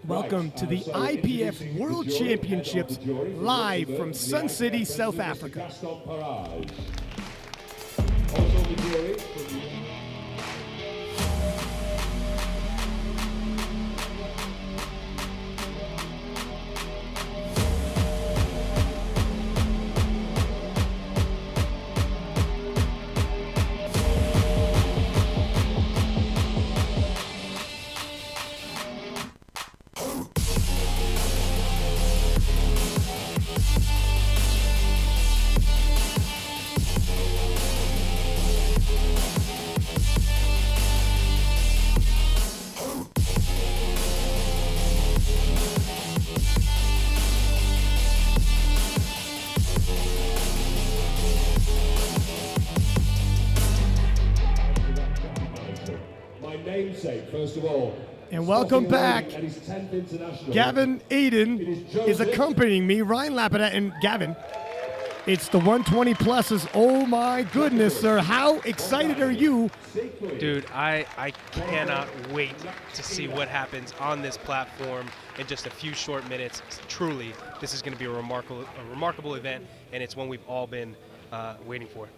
Welcome to the IPF World Championships live from Sun City, South Africa. First of all, and welcome back. Gavin Aiden is accompanying me, Ryan Lapidat, and Gavin. It's the 120 pluses. Oh my goodness, sir. How excited are you? Dude, I cannot wait to see what happens on this platform in just a few short minutes. Truly, this is going to be a remarkable event, and it's one we've all been waiting for.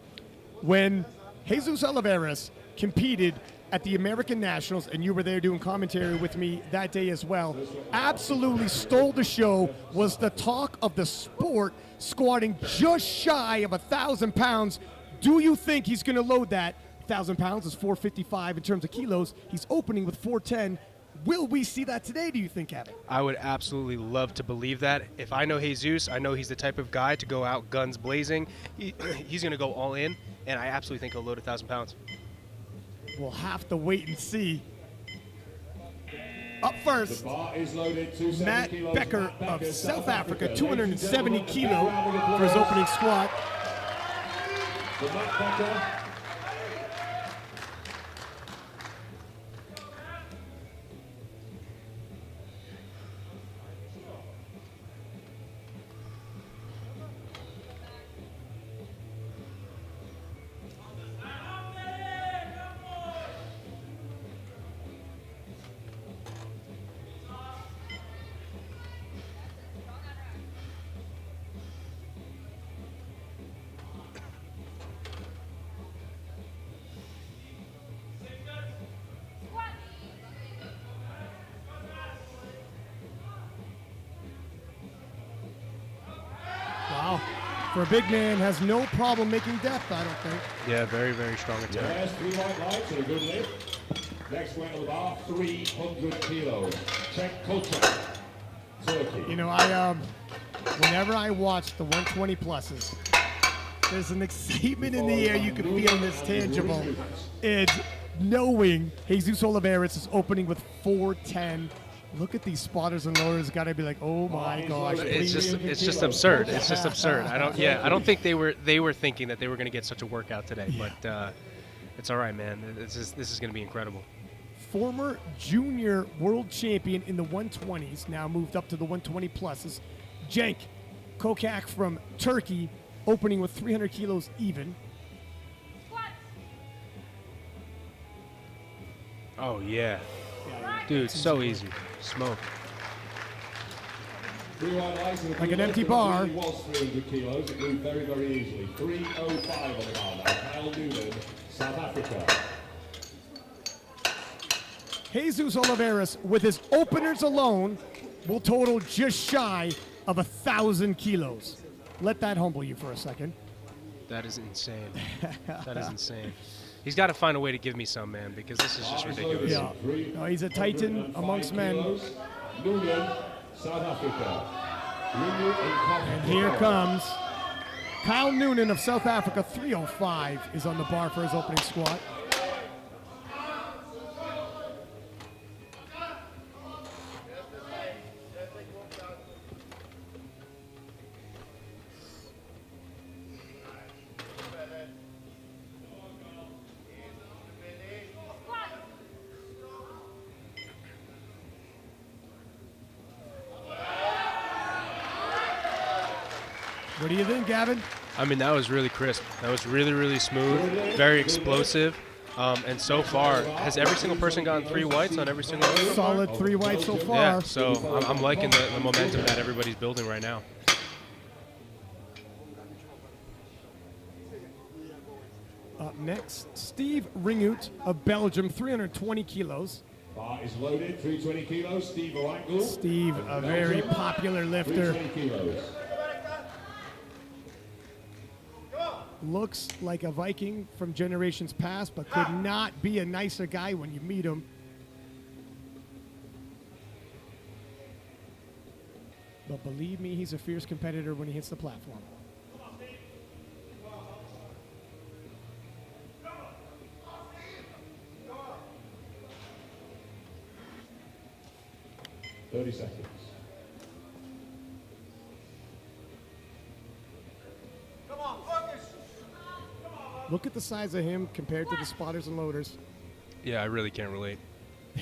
When Jesus Oliveira competed at the American Nationals, and you were there doing commentary with me that day as well, absolutely stole the show, was the talk of the sport, squatting just shy of 1,000 pounds. Do you think he's going to load that? 1,000 pounds is 455 in terms of kilos. He's opening with 410. Will we see that today, do you think, Kevin? I would absolutely love to believe that. If I know Jesus, I know he's the type of guy to go out guns blazing. He's going to go all in, and I absolutely think he'll load 1,000 pounds. We'll have to wait and see. Up first, Matt Becker of South Africa, 270 kilo for his opening squat. Wow. For a big man, has no problem making depth, I don't think. Yeah, very, very strong attack. Yes, 3 white lights and a good lift. Next weight on the bar, 300 kilos. Czech Kochak, Turkey. You know, whenever I watch the 120 pluses, there's an excitement in the air you can feel, and it's tangible. It's knowing Jesus Oliveira is opening with 410. Look at these spotters and loaders. Got to be like, oh my gosh! It's just absurd. It's just absurd. I don't think they were thinking that they were going to get such a workout today. Yeah. But it's all right, man. This is going to be incredible. Former junior world champion in the 120s, now moved up to the 120 pluses. Cenk Kochak from Turkey, opening with 300 kilos even. Oh yeah, dude, so easy. Smoke. Like an empty bar. It was 300 kilos. It moved very, very easily. 305 on the bar now. Kyle Noonan, South Africa. Jesus Oliveira, with his openers alone, will total just shy of 1,000 kilos. Let that humble you for a second. That is insane. That is insane. He's got to find a way to give me some, man, because this is just ridiculous. Yeah. No, he's a titan amongst men. Noonan, South Africa. And here comes Kyle Noonan of South Africa. 305 is on the bar for his opening squat. What do you think, Gavin? I mean, that was really crisp. That was really, really smooth, very explosive. And so far, has every single person gotten 3 whites on every single one? Solid 3 whites so far. Yeah, so I'm liking the momentum that everybody's building right now. Up next, Steve Ringoot of Belgium, 320 kilos. Bar is loaded, 320 kilos. Steve O'Angle. Steve, a very popular lifter. 320 kilos. Looks like a Viking from generations past, but could not be a nicer guy when you meet him. But believe me, he's a fierce competitor when he hits the platform. Thirty seconds. Look at the size of him compared to the spotters and loaders. Yeah, I really can't relate.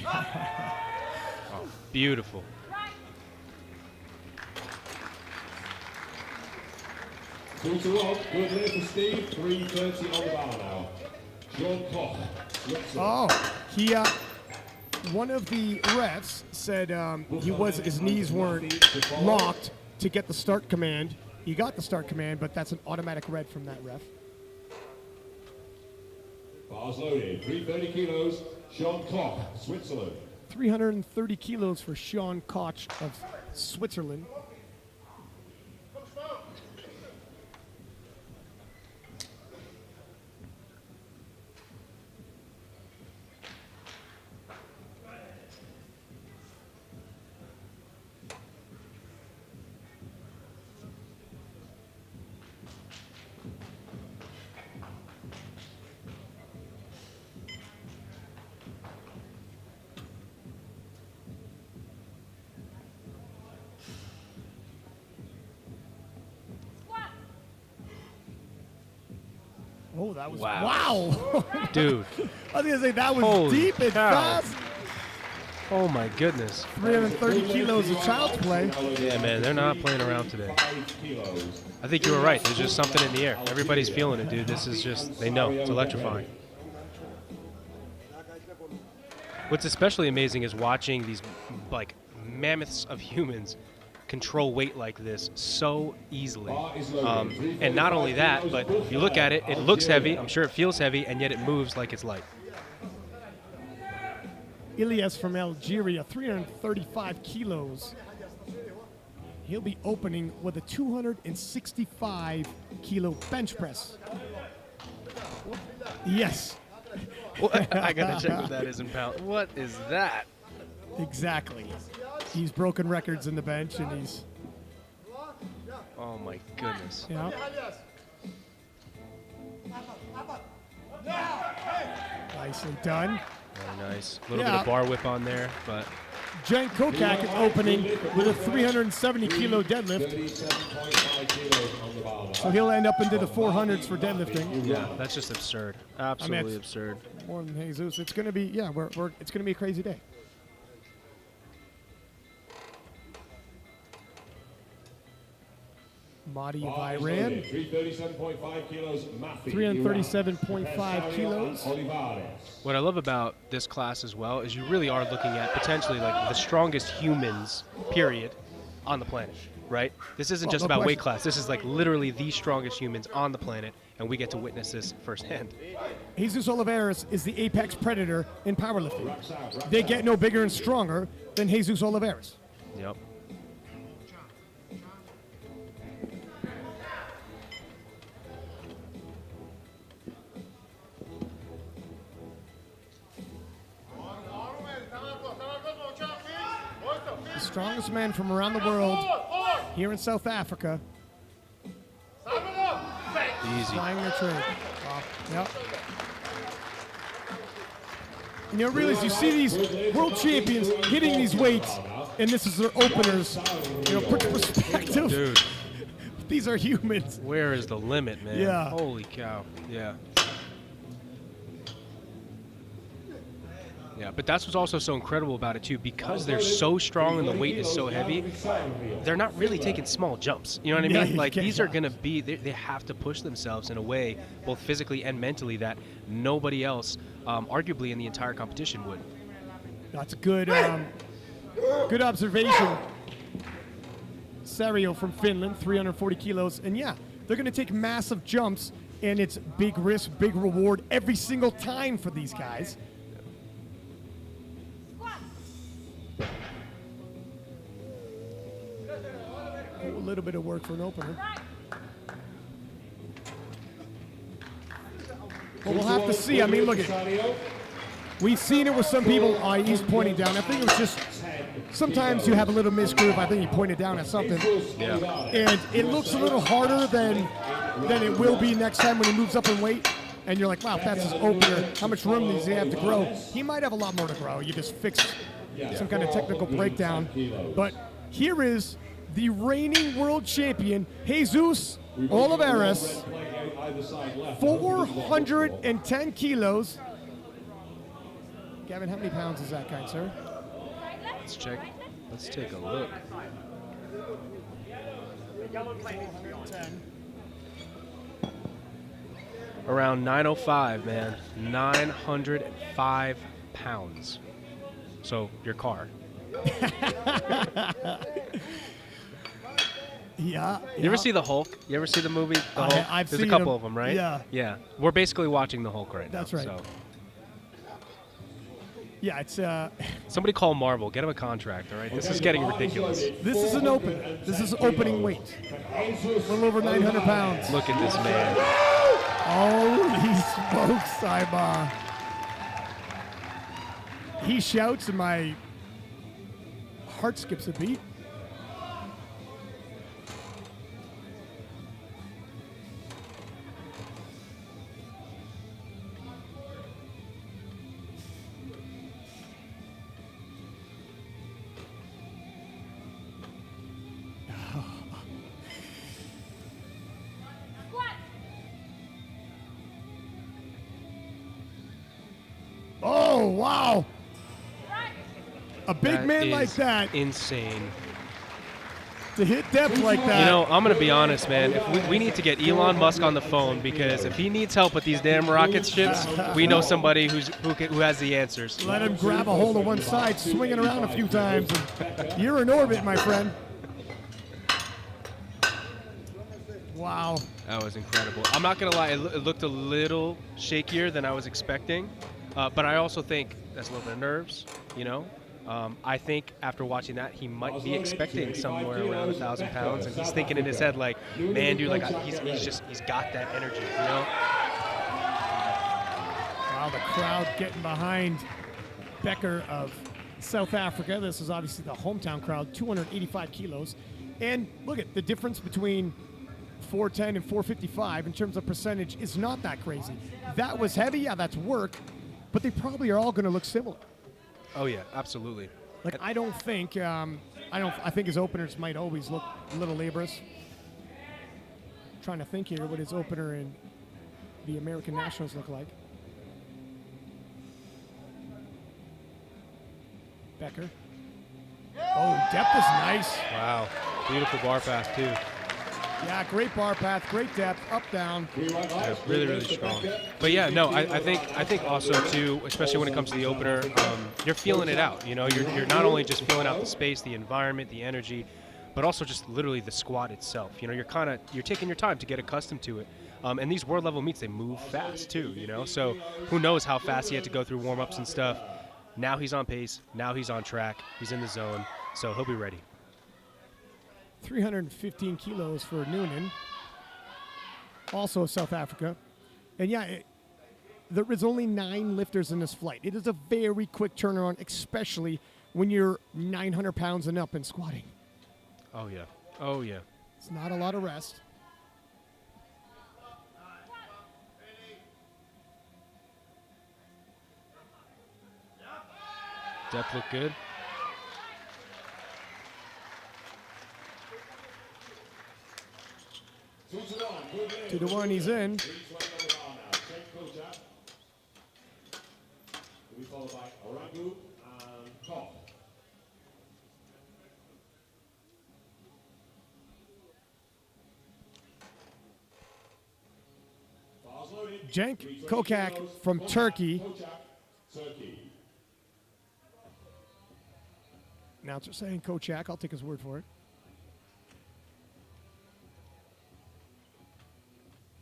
Oh, beautiful. Two to one. Good there for Steve. 3:30 on the bar now. Sean Koch. Oh, he, one of the refs said his knees weren't locked to get the start command. He got the start command, but that's an automatic red from that ref. Bars loaded. 330 kilos. Sean Koch, Switzerland. 330 kilos for Sean Koch of Switzerland. Oh, that was wow. Dude. I was gonna say that was Holy deep and cow. fast. Oh my goodness. 330 kilos of child's play. Yeah, man, they're not playing around today. 5 kilos. I think you were right. There's just something in the air. Everybody's feeling it, dude. This is just, they know. It's electrifying. What's especially amazing is watching these, like, mammoths of humans control weight like this so easily. And not only that, but if you look at it, it looks heavy. I'm sure it feels heavy, and yet it moves like it's light. Ilyas from Algeria, 335 kilos. He'll be opening with a 265 kilo bench press. Yes, What? I gotta check what that is in pounds. What is that? exactly. He's broken records in the bench, and he's, Oh my goodness. you know. Nicely done. Very nice. A little bit of bar whip on there, but Jen Kokak is opening with a 370 kilo deadlift, 37.5 kilos on the bar now. so he'll end up into the 400s for deadlifting. yeah, that's just absurd. Absolutely it's- absurd. More than Jesus. It's gonna be, yeah, it's gonna be a crazy day. Mahdi of Bar is Iran, loaded. 337.5 kilos. Mafi, 337.5 kilos. Olivares. What I love about this class as well is you really are looking at potentially like the strongest humans, period, on the planet, right? This isn't just no about weight question. class. This is like literally the strongest humans on the planet, and we get to witness this firsthand. Jesus Oliveira is the apex predator in powerlifting. They get no bigger and stronger than Jesus Oliveira. Yep. The strongest men from around the world here in South Africa Easy. flying their trade. Yep. And you realize you see these world champions hitting these weights, and this is their openers. You know, put perspective. Dude, These are humans. where is the limit, man? Yeah. Holy cow. Yeah. Yeah, but that's what's also so incredible about it too, because they're so strong and the weight is so heavy. They're not really taking small jumps. You know what I Yeah, mean? you Like can't. these are gonna be, they have to push themselves in a way, both physically and mentally, that nobody else, arguably in the entire competition, would. That's a good, good observation. Sario from Finland, 340 kilos. And yeah, they're going to take massive jumps, and it's big risk, big reward every single time for these guys. A little bit of work for an opener. Well, we'll have to see. I mean, look at. We've seen it with some people. He's pointing down. I think it was just sometimes you have a little misgroove. I think he pointed down at something. Yeah. And it looks a little harder than it will be next time when he moves up in weight. And you're like, wow, if that's his opener, how much room does he have to grow? He might have a lot more to grow. You just fixed some kind of technical breakdown. But here is the reigning world champion, Jesus Oliveras, 410 kilos. Gavin, how many pounds is that, kind sir? Let's check. Let's take a look. Around 905, man. 905 pounds. So your car. Yeah. You ever see the Hulk? You ever see the movie The Hulk? I've There's seen a couple him. of them, right? Yeah. Yeah. We're basically watching the Hulk right now. That's right. So. Yeah, it's Somebody call Marvel. Get him a contract, all right? This is getting ridiculous. this is an opener. This is opening weight. A little over 900 pounds. Look at this man. Holy smokes, Saiba. He shouts and my heart skips a beat. Oh, wow. A big That man like is that insane. to hit depth like that. You know, I'm going to be honest, man. If we need to get Elon Musk on the phone, because if he needs help with these damn rocket ships, we know somebody who has the answers. Let him grab a hold of one side, swing it around a few times. And you're in orbit, my friend. Wow. That was incredible. I'm not going to lie. It looked a little shakier than I was expecting. But I also think that's a little bit of nerves, you know. I think after watching that, he might be expecting somewhere around 1,000 pounds, and he's thinking in his head like, man, dude, like he's got that energy, you know. Wow, the crowd getting behind Becker of South Africa. This is obviously the hometown crowd, 285 kilos. And look at the difference between 410 and 455 in terms of percentage is not that crazy. That was heavy, yeah, that's work, but they probably are all going to look similar. Oh yeah, absolutely. Like I think his openers might always look a little laborious. Trying to think here what his opener in the American Nationals look like. Becker. Oh, depth is nice. Wow, beautiful bar path too. Yeah, great bar path, great depth, up, down. Yeah, really, really strong. But yeah, no, I think also too, especially when it comes to the opener, you're feeling it out. You know, you're not only just feeling out the space, the environment, the energy, but also just literally the squat itself. You know, you're taking your time to get accustomed to it. And these world level meets, they move fast too. You know, so who knows how fast he had to go through warm ups and stuff. Now he's on pace. Now he's on track. He's in the zone, so he'll be ready. 315 kilos for Noonan, also South Africa. And yeah, there is only 9 lifters in this flight. It is a very quick turnaround, especially when you're 900 pounds and up and squatting. Oh, yeah. Oh, yeah. It's not a lot of rest. Depth look good. 2-1, he's in. We followed by Cenk Kokak from Turkey. Turkey. Announcer saying Kochak. I'll take his word for it.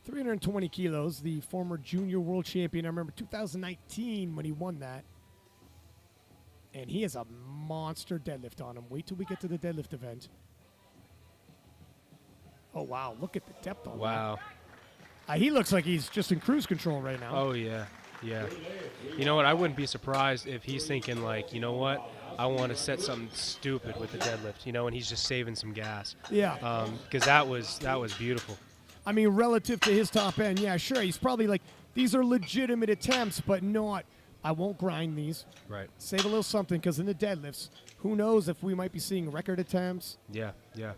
320 kilos, the former junior world champion. I remember 2019 when he won that. And he has a monster deadlift on him. Wait till we get to the deadlift event. Oh, wow. Look at the depth on that. Wow. He looks like he's just in cruise control right now. Oh, yeah. Yeah. You know what? I wouldn't be surprised if he's thinking, like, you know what? I want to set something stupid with the deadlift, you know, and he's just saving some gas. Yeah. Because that was beautiful. I mean, relative to his top end, yeah, sure. He's probably like, these are legitimate attempts, but not, I won't grind these. Right. Save a little something, because in the deadlifts, who knows if we might be seeing record attempts. Yeah, yeah.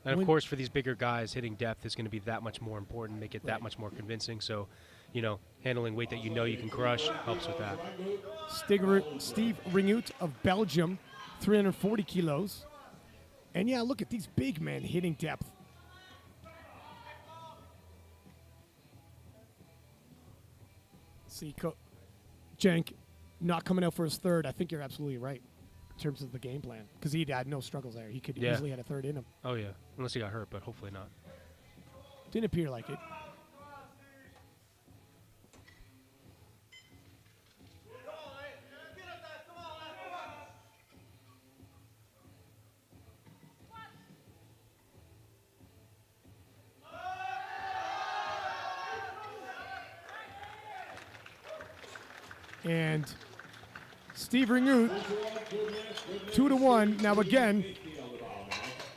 And, of course, for these bigger guys, hitting depth is going to be that much more important, make it that much more convincing. So, you know, handling weight that you know you can crush helps with that. Steve Ringout of Belgium, 340 kilos. And, yeah, look at these big men hitting depth. See, Cenk not coming out for his third. I think you're absolutely right in terms of the game plan, because he had no struggles there. He could easily had a third in him. Oh, yeah. Unless he got hurt, but hopefully not. Didn't appear like it. And Steve Ringout, 2-1. Now again,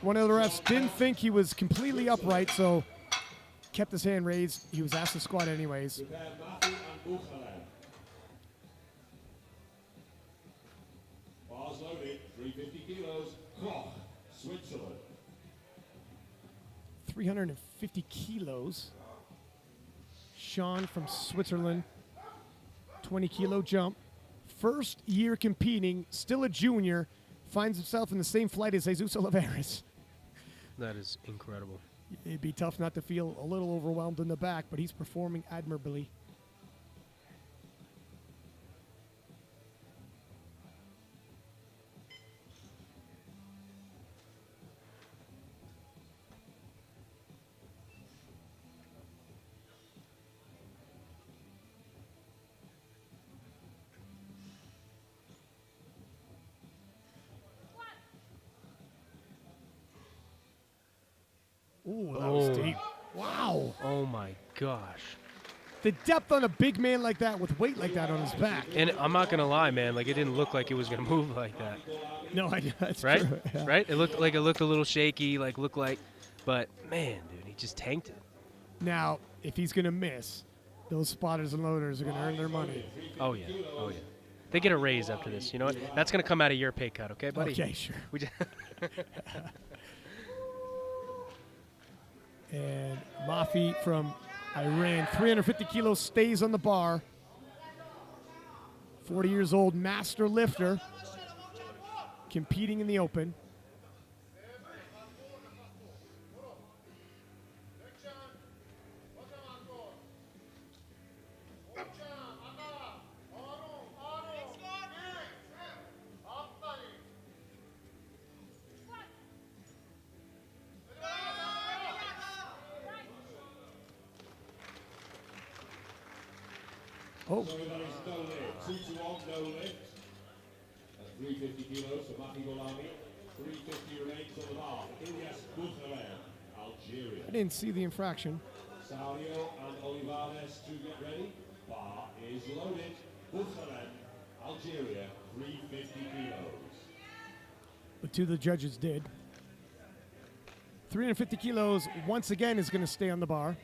one of the refs didn't think he was completely upright, so kept his hand raised. He was asked to squat anyways. Bars loaded, 350 kilos. Koch, Switzerland. 350 kilos. Sean from Switzerland, 20-kilo jump. First year competing, still a junior, finds himself in the same flight as Jesus Oliveras. That is incredible. It'd be tough not to feel a little overwhelmed in the back, but he's performing admirably. Ooh, that was deep. Wow. Oh, my gosh. The depth on a big man like that with weight like that on his back. And I'm not going to lie, man. Like, it didn't look like it was going to move like that. No, that's right? true. Yeah. Right? It looked a little shaky, but, man, dude, he just tanked it. Now, if he's going to miss, those spotters and loaders are going to earn their money. Oh, yeah. Oh, yeah. They get a raise after this. You know what? That's going to come out of your pay cut, okay, buddy? Okay, sure. We just And Mafi from Iran, 350 kilos, stays on the bar. 40 years old, master lifter, competing in the open. Oh, So that is no lift. 2-1, no lift. At 350 kilos for Maki Golani. 350 remains on the bar. Ilyas Bukharen, Algeria. I didn't see the infraction. Salio and Olivares to get ready. Bar is loaded. Bukharen, Algeria, 350 kilos. But two of the judges did. 350 kilos, once again, is going to stay on the bar.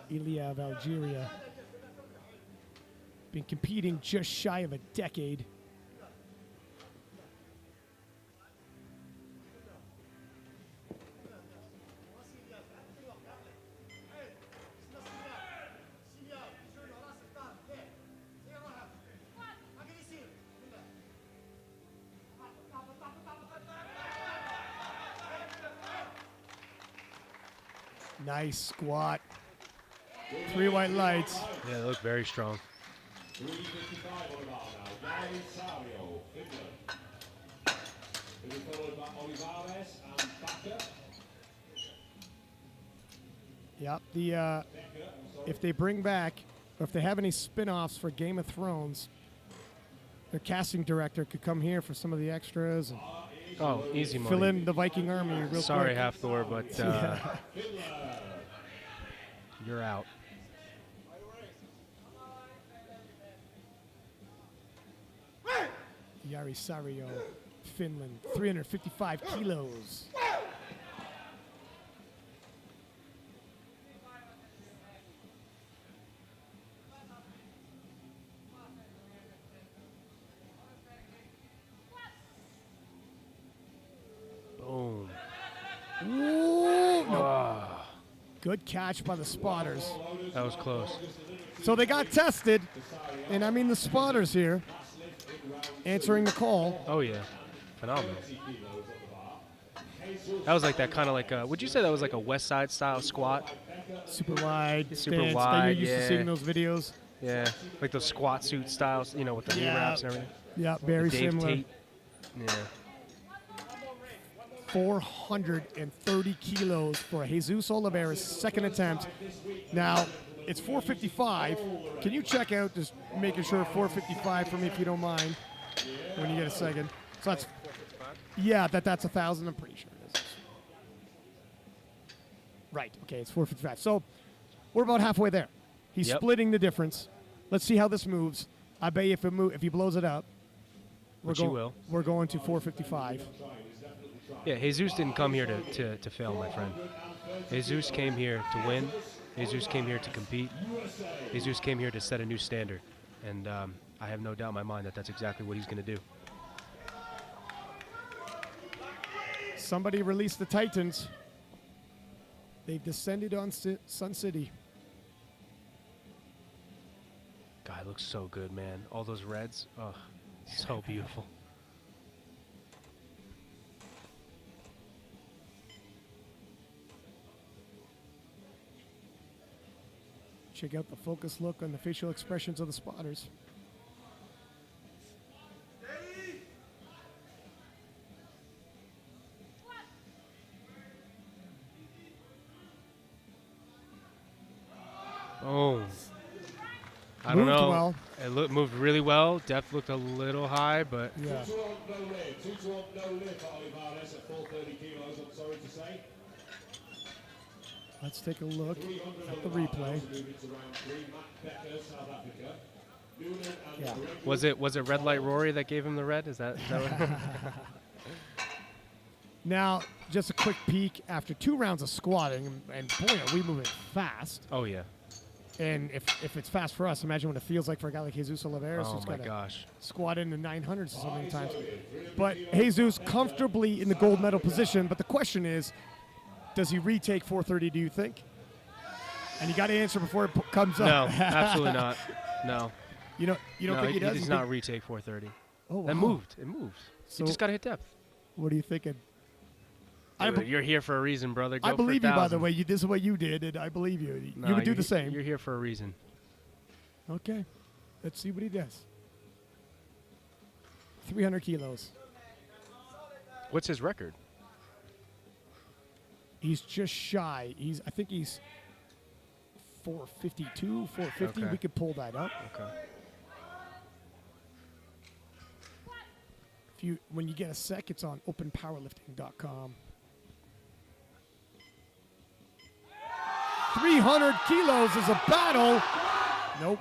Ilya of Algeria. Been competing just shy of a decade. Nice squat. 3 white lights. Yeah, they look very strong. 355 on the bar now. Gary Sario, Finland. It is followed by Olivares and Bakker. Yep. If they bring back, or if they have any spin-offs for Game of Thrones, their casting director could come here for some of the extras and Oh, easy money. fill in the Viking army real Sorry, quick. Half-Thor, but you're out. Jari Sario, Finland, 355 kilos. Boom. Ooh, no. Good catch by the spotters. That was close. So they got tested, and I mean the spotters here, answering the call. Oh, yeah. Phenomenal. That was like that kind of like a, would you say that was like a West Side style squat? Super wide, Super stance that wide, you're used to yeah. seeing those videos. Yeah. Like those squat suit styles, you know, with the knee wraps and everything. Yeah, very Dave similar. Tate. Yeah. 430 kilos for Jesus Oliveira's second attempt. Now, it's 455. Can you check out, just making sure 455 for me if you don't mind, when you get a second. So that's, yeah, that's 1,000, I'm pretty sure it is. Right, okay, it's 455. So we're about halfway there. He's Yep. splitting the difference. Let's see how this moves. I bet you if he blows it up, Which he will. we're going to 455. Yeah, Jesus didn't come here to fail, my friend. Jesus came here to win. Jesus came here to compete. Jesus came here to set a new standard. And I have no doubt in my mind that that's exactly what he's going to do. Somebody released the Titans. They've descended on Sun City. Guy looks so good, man. All those reds. Oh, so beautiful. Check out the focus look on the facial expressions of the spotters. Oh. I don't Moved know. well. It moved really well. Depth looked a little high, but Yeah. 2 to 1, no lift. 2 to 1, no lift for Olivares at 430 kilos, I'm sorry to say. Let's take a look 300 at the on bar replay. now to move into round 3. Matt Becker, South Africa. Noonan and Yeah. Gregory was it Red Light Rory that gave him the red? Is that what? Now, just a quick peek after 2 rounds of squatting, and boy, are we moving fast. Oh yeah. And if it's fast for us, imagine what it feels like for a guy like Jesus Oliveira. Oh who's my got to gosh. squat in the 900s so many times. But Jesus comfortably in the gold medal position. But the question is, does he retake 430, do you think? And you got to answer before it comes No, up. absolutely not. No. You don't No, think he does? does You not think- retake 430. Oh, wow. That moved. It moved. So- You just got to hit depth. What are you thinking? You're here for a reason, brother. Go I for believe you, by the 1,000. way. This is what you did, and I believe you. No, You would do you're the same. You're here for a reason. Okay. Let's see what he does. 300 kilos. What's his record? He's just shy. I think he's 452, 450. Okay. We could pull that up. Okay. When you get a sec, it's on openpowerlifting.com. 300 kilos is a battle. Nope.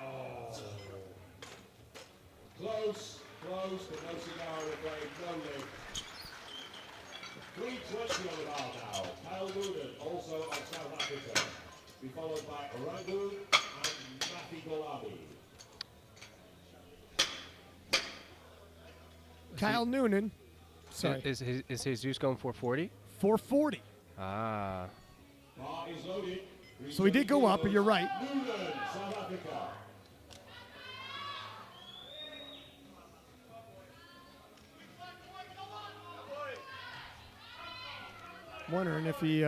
Close, but no cigar in the grave, no lift. 320 on the bar now. Kyle Noonan, also of South Africa. Be followed by Rangoon and Matthew Golami. Kyle Noonan. Sorry. Is Jesus going 440? 440. Ah. Bar is loaded. So he did go up, but you're right. Noonan, South Africa. Wondering if he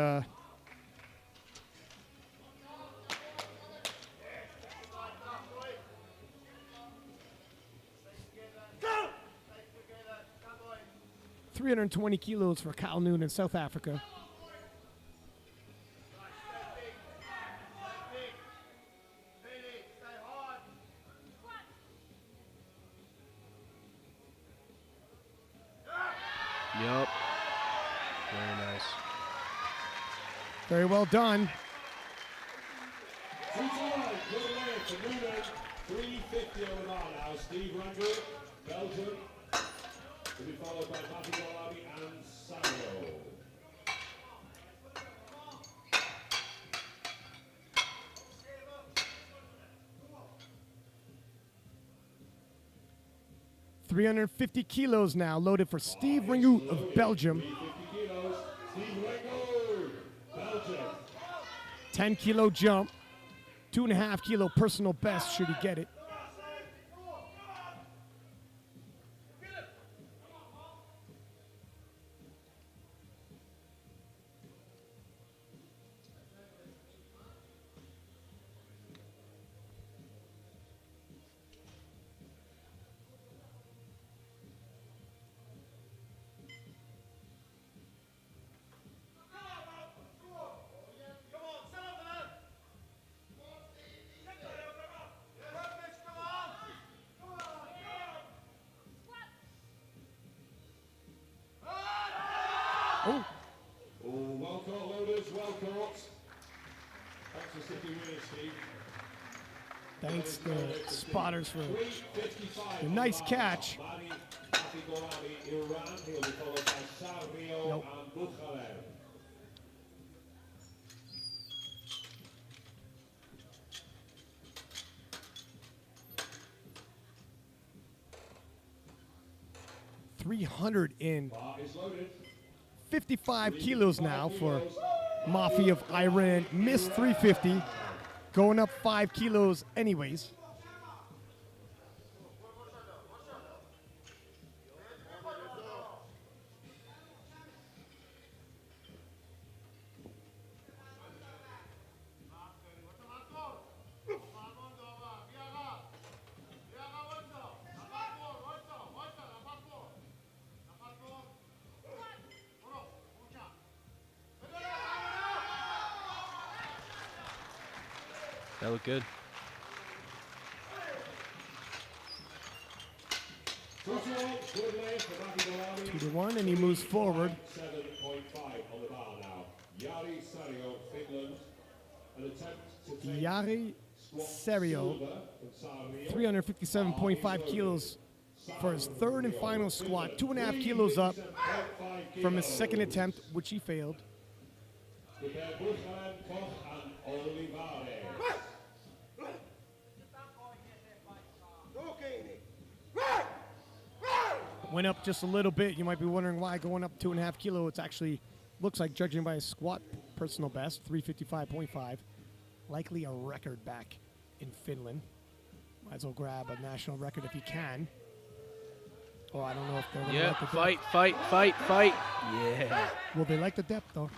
320 kilos for Kyle Noon in South Africa. Yup. Very nice. Very well done. 350 over the bar now. Steve Randall, Belgium. To be followed by Matthew Golami and Samuel. $350 kilos now loaded for Steve Ringout of Belgium. 350 kilos. Steve Randall, Belgium. 10-kilo jump. 2.5 kilo personal best should he get it. Oh, Oh, well caught, loaders, well caught. Thanks for sticking with us, Steve. thanks to spotters for 355. a nice catch. Matthew Golami, Iran. He'll be followed by Sarmio Nope. and Bukhaler. $355 Bar is loaded. kilos now for Mafi of Iran. Missed 350, going up 5 kilos anyways. That looked good. 2-1, and he moves forward. 7.5 on the bar now. Jari Sario, Finland. An attempt to take Yari Serio, silver from Sarmio. 357.5 kilos for his third and final squat. 2.5 kilos up from his second attempt, which he failed. Prepare Bukhaler, Koch, and Olivares. Went up just a little bit. You might be wondering why going up 2.5 kilo. It's actually looks like, judging by his squat personal best, 355.5. Likely a record back in Finland. Might as well grab a national record if he can. Oh, I don't know if they're going to Yeah, like the fight, depth. fight, fight, fight. Yeah. Well, they like the depth though.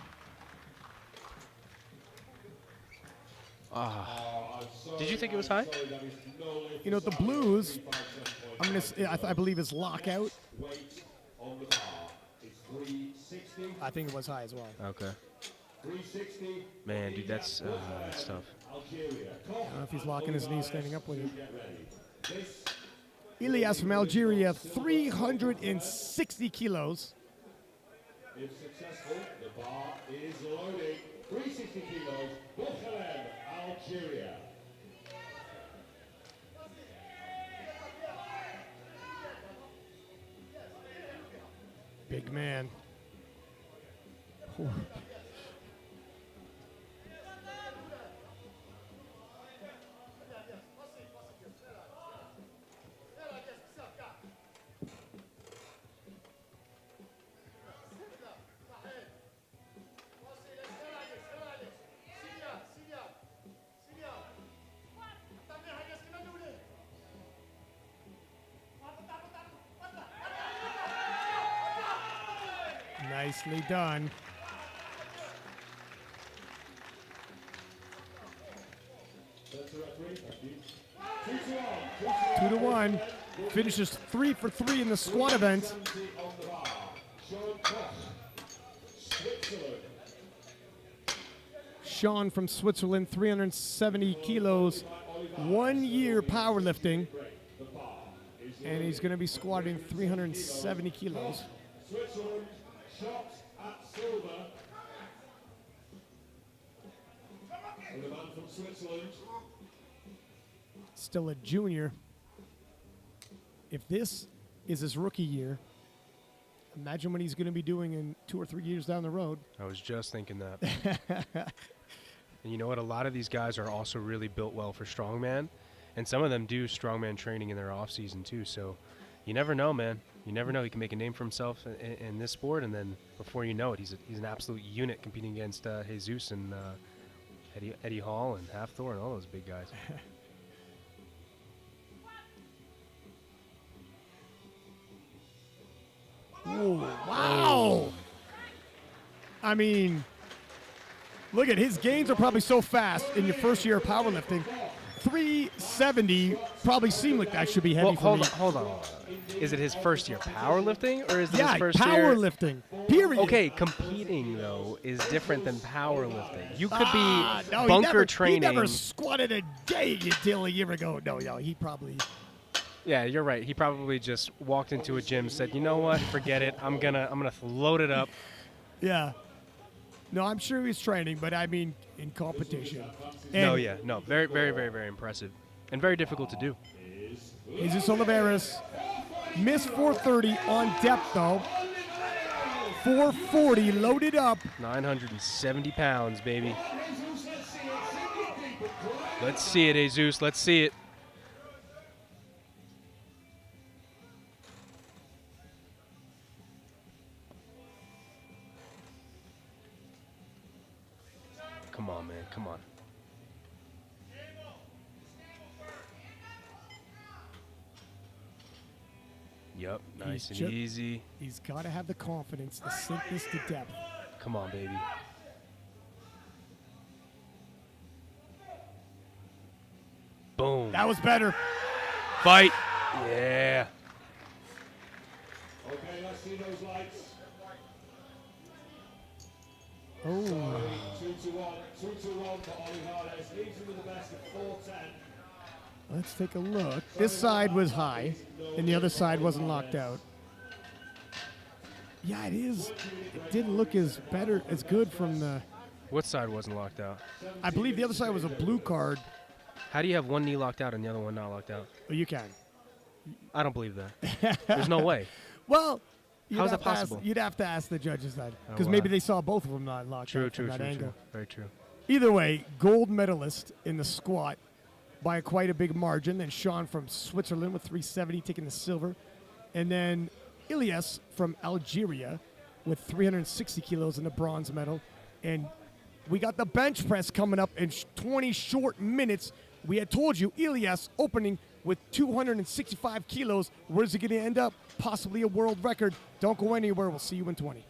Did you think it was high? You know, the Blues, I believe is lockout. Weight on the bar is 360. I think it was high as well. Okay. 360. Man, dude, that's tough. Algeria. I don't know if he's locking his knees standing up with him. Get ready. This Elias from Algeria, 360 kilos. if successful, the bar is loaded. 360 kilos. Bukhaler, Algeria. Big man. Whew. Nicely done. That's the referee. Thank you. 2-1. Finishes 3 for 3 in the squat event. 70 on the bar. Sean Koch, Switzerland. Sean from Switzerland, 370 kilos, 1 year powerlifting, and he's going to be squatting 370 kilos. Switzerland, shot at silver. And the man from Switzerland. Still a junior. If this is his rookie year, imagine what he's going to be doing in 2 or 3 years down the road. I was just thinking that. And you know what? A lot of these guys are also really built well for strongman, and some of them do strongman training in their off season too. So you never know, man. You never know. He can make a name for himself in this sport, and then before you know it, he's an absolute unit competing against Jesus and Eddie Hall and Half Thor and all those big guys. Ooh, wow. I mean, look at his gains are probably so fast in your first year of powerlifting. 370 probably seemed like that should be heavy for me. Hold on. Is it his first year powerlifting, or is it Yeah, his first year? powerlifting. Period. Okay, competing though is different than powerlifting. You could be No, bunker he training. never squatted a day until a year ago. No, he probably. Yeah, you're right. He probably just walked into a gym, said, "You know what? Forget it. I'm gonna load it up." Yeah. No, I'm sure he's training, but I mean in competition. No, And yeah, no. Very, very, very, very impressive, and very difficult to do. Jesus Oliveras missed 430 on depth though. 440 loaded up. 970 pounds, baby. Let's see it, Jesus. Let's see it. Come on, man. Come on. Yep, nice He's and easy. He's got to have the confidence to sink this to depth. Come on, baby. Boom. That was better. Fight. Yeah. Okay, let's see those lights. Oh, 2-1. 2-1 for Olivares. Leads him with the best at 410. let's take a look. This side was high, and the other side wasn't locked out. Yeah, it is. It didn't look as good from the. What side wasn't locked out? I believe the other side was a blue card. How do you have one knee locked out and the other one not locked out? Oh, you can. I don't believe that. There's no way. Well, How's that possible? You'd have to ask the judges that, Oh, because wow. maybe they saw both of them not locked True, out from true, that true, angle. true. Very true. Either way, gold medalist in the squat by quite a big margin. Then Sean from Switzerland with 370 taking the silver. And then Ilyas from Algeria with 360 kilos in the bronze medal. And we got the bench press coming up in 20 short minutes. We had told you Ilyas opening with 265 kilos. Where's it going to end up? Possibly a world record. Don't go anywhere. We'll see you in 20.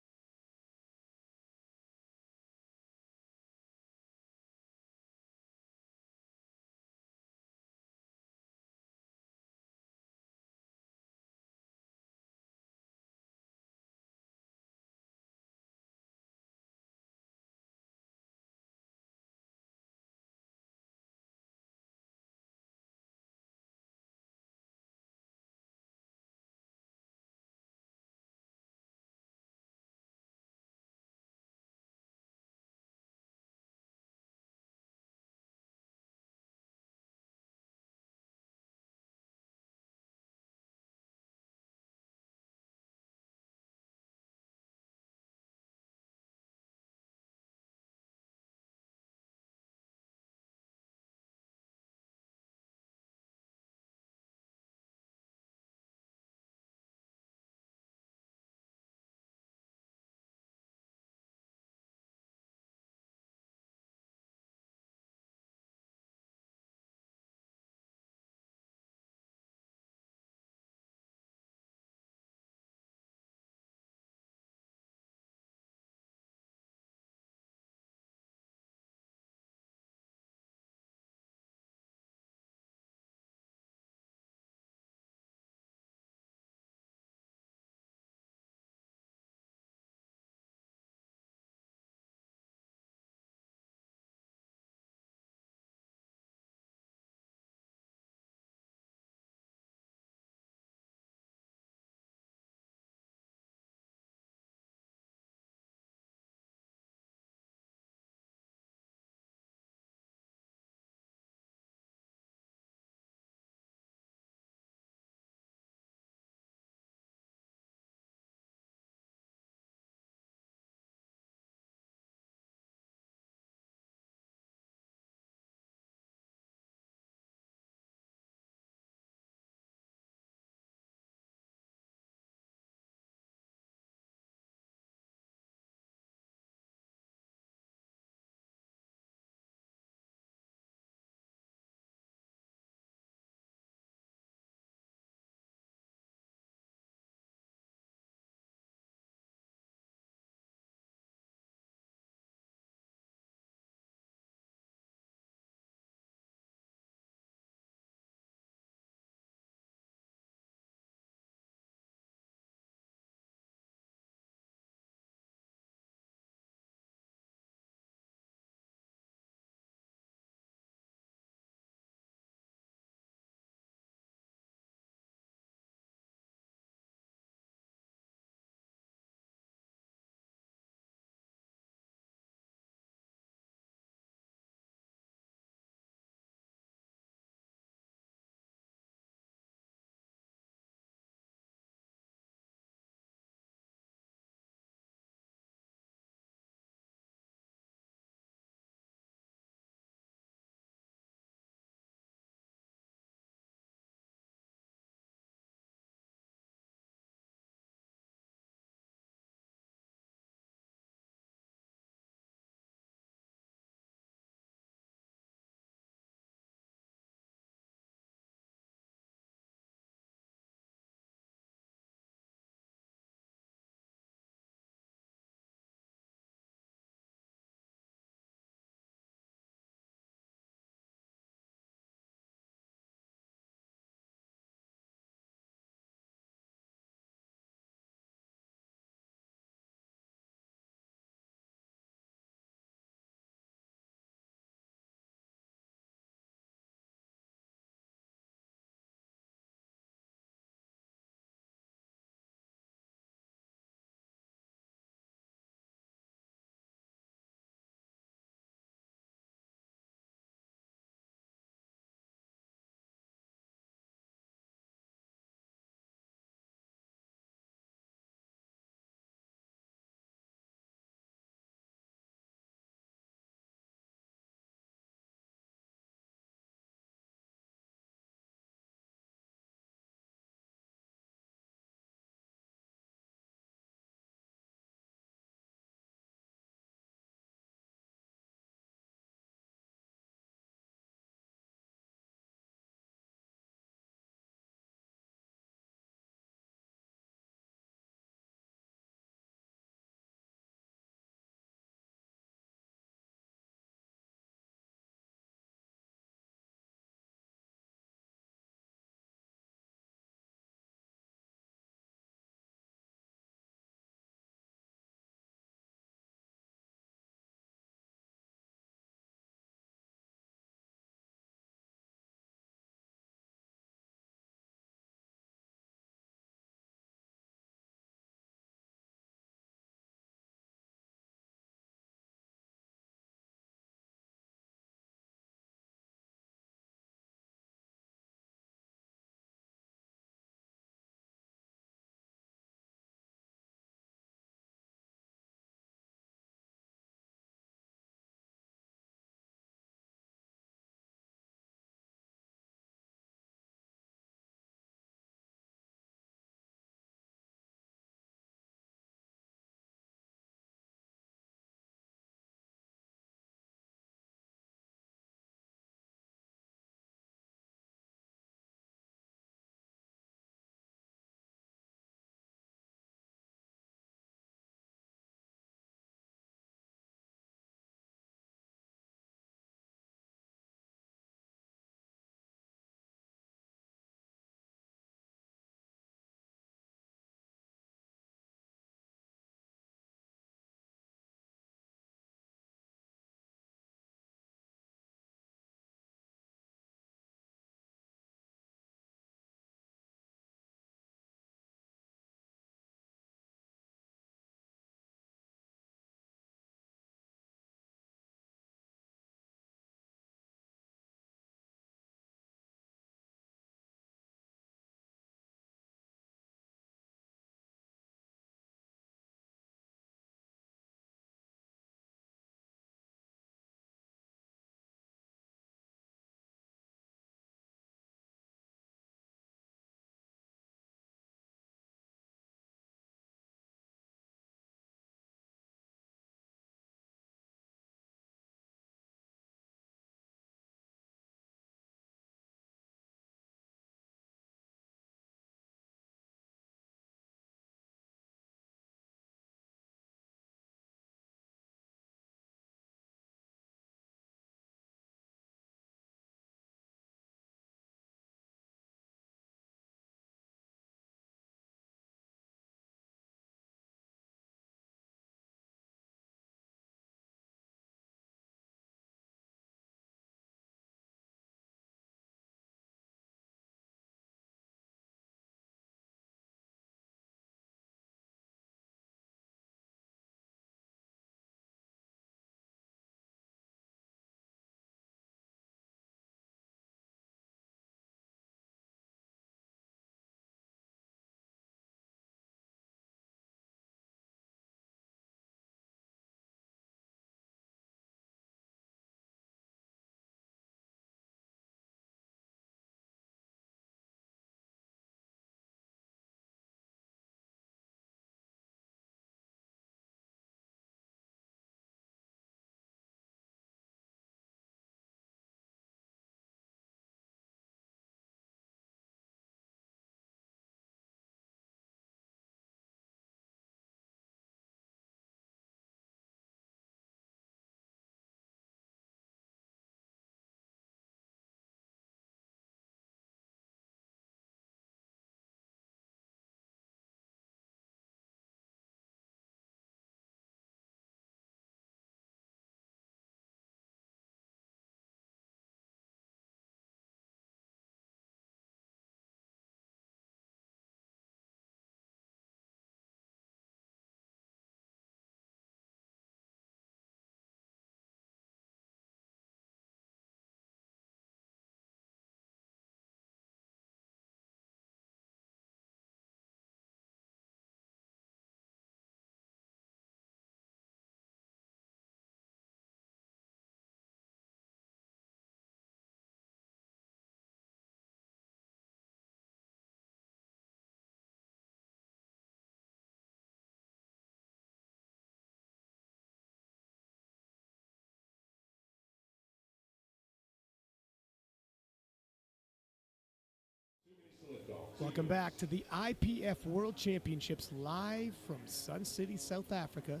Welcome back to the IPF World Championships live from Sun City, South Africa.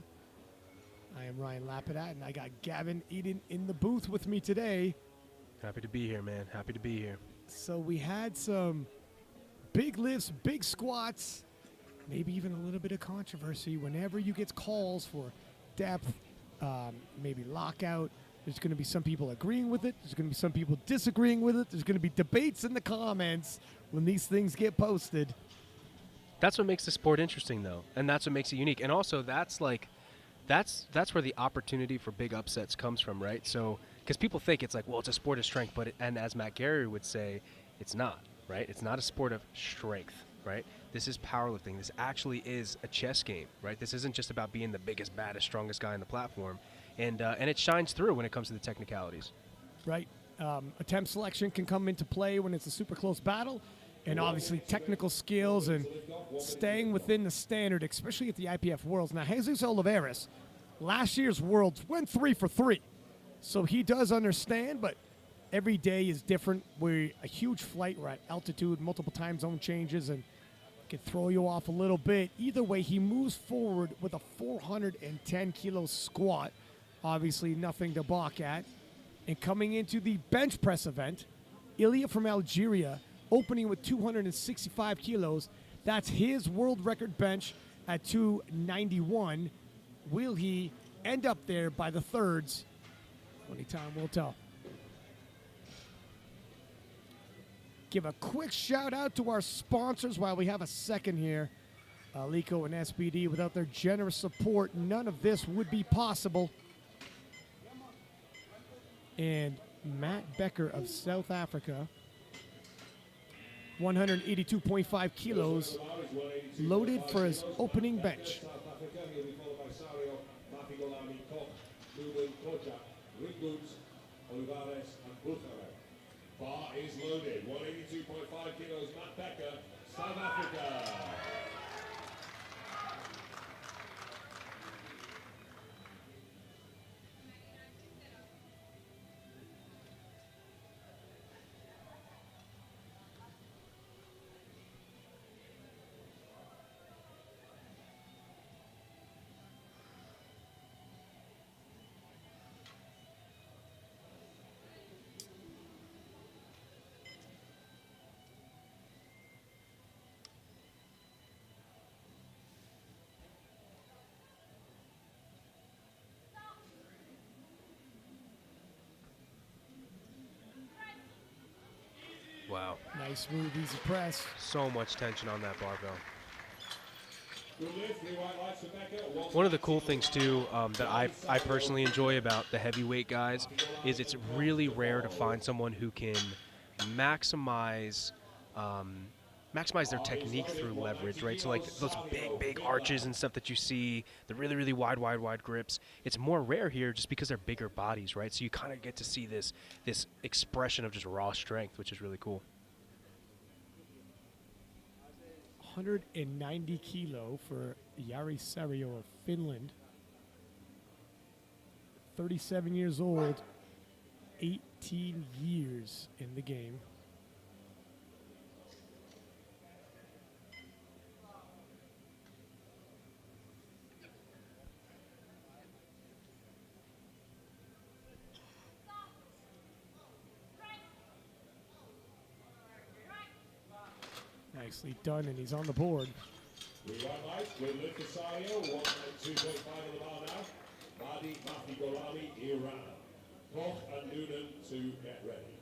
I am Ryan Lapidat, and I got Gavin Eden in the booth with me today. Happy to be here, man. Happy to be here. So we had some big lifts, big squats, maybe even a little bit of controversy. Whenever you get calls for depth, maybe lockout, there's going to be some people agreeing with it. There's going to be some people disagreeing with it. There's going to be debates in the comments when these things get posted. That's what makes the sport interesting, though, and that's what makes it unique. And also, that's where the opportunity for big upsets comes from, right? So, because people think it's like, well, it's a sport of strength, and as Matt Gary would say, it's not, right? It's not a sport of strength, right? This is powerlifting. This actually is a chess game, right? This isn't just about being the biggest, baddest, strongest guy on the platform, and it shines through when it comes to the technicalities. Right. Attempt selection can come into play when it's a super close battle, and obviously technical skills and staying within the standard, especially at the IPF Worlds. Now, Jesus Oliveras, last year's Worlds, went 3 for 3. So he does understand, but every day is different. We're a huge flight. We're at altitude, multiple time zone changes, and can throw you off a little bit. Either way, he moves forward with a 410-kilo squat. Obviously, nothing to balk at. And coming into the bench press event, Ilya from Algeria, opening with 265 kilos. That's his world record bench at 291. Will he end up there by the thirds? Only time will tell. Give a quick shout out to our sponsors while we have a second here. Lico and SBD, without their generous support, none of this would be possible. And Matt Becker of South Africa, 182.5 kilos, loaded for his opening bench. Bar is loaded, 182.5 kilos, Matt Becker, South Africa. Wow. Nice, smooth, easy press. So much tension on that barbell. One of the cool things, too, that I personally enjoy about the heavyweight guys is it's really rare to find someone who can maximize their technique through leverage, right? So, like, those big arches and stuff that you see, the really, really wide grips, it's more rare here just because they're bigger bodies, right? So you kind of get to see this expression of just raw strength, which is really cool. 190 kilo for Jari Sario of Finland. 37 years old, 18 years in the game. Nicely done, and he's on the board. We run light, we'll lift the Sario, 102.5 on the bar now. Mahdi Mafi Golami, Iran. Koch and Noonan to get ready.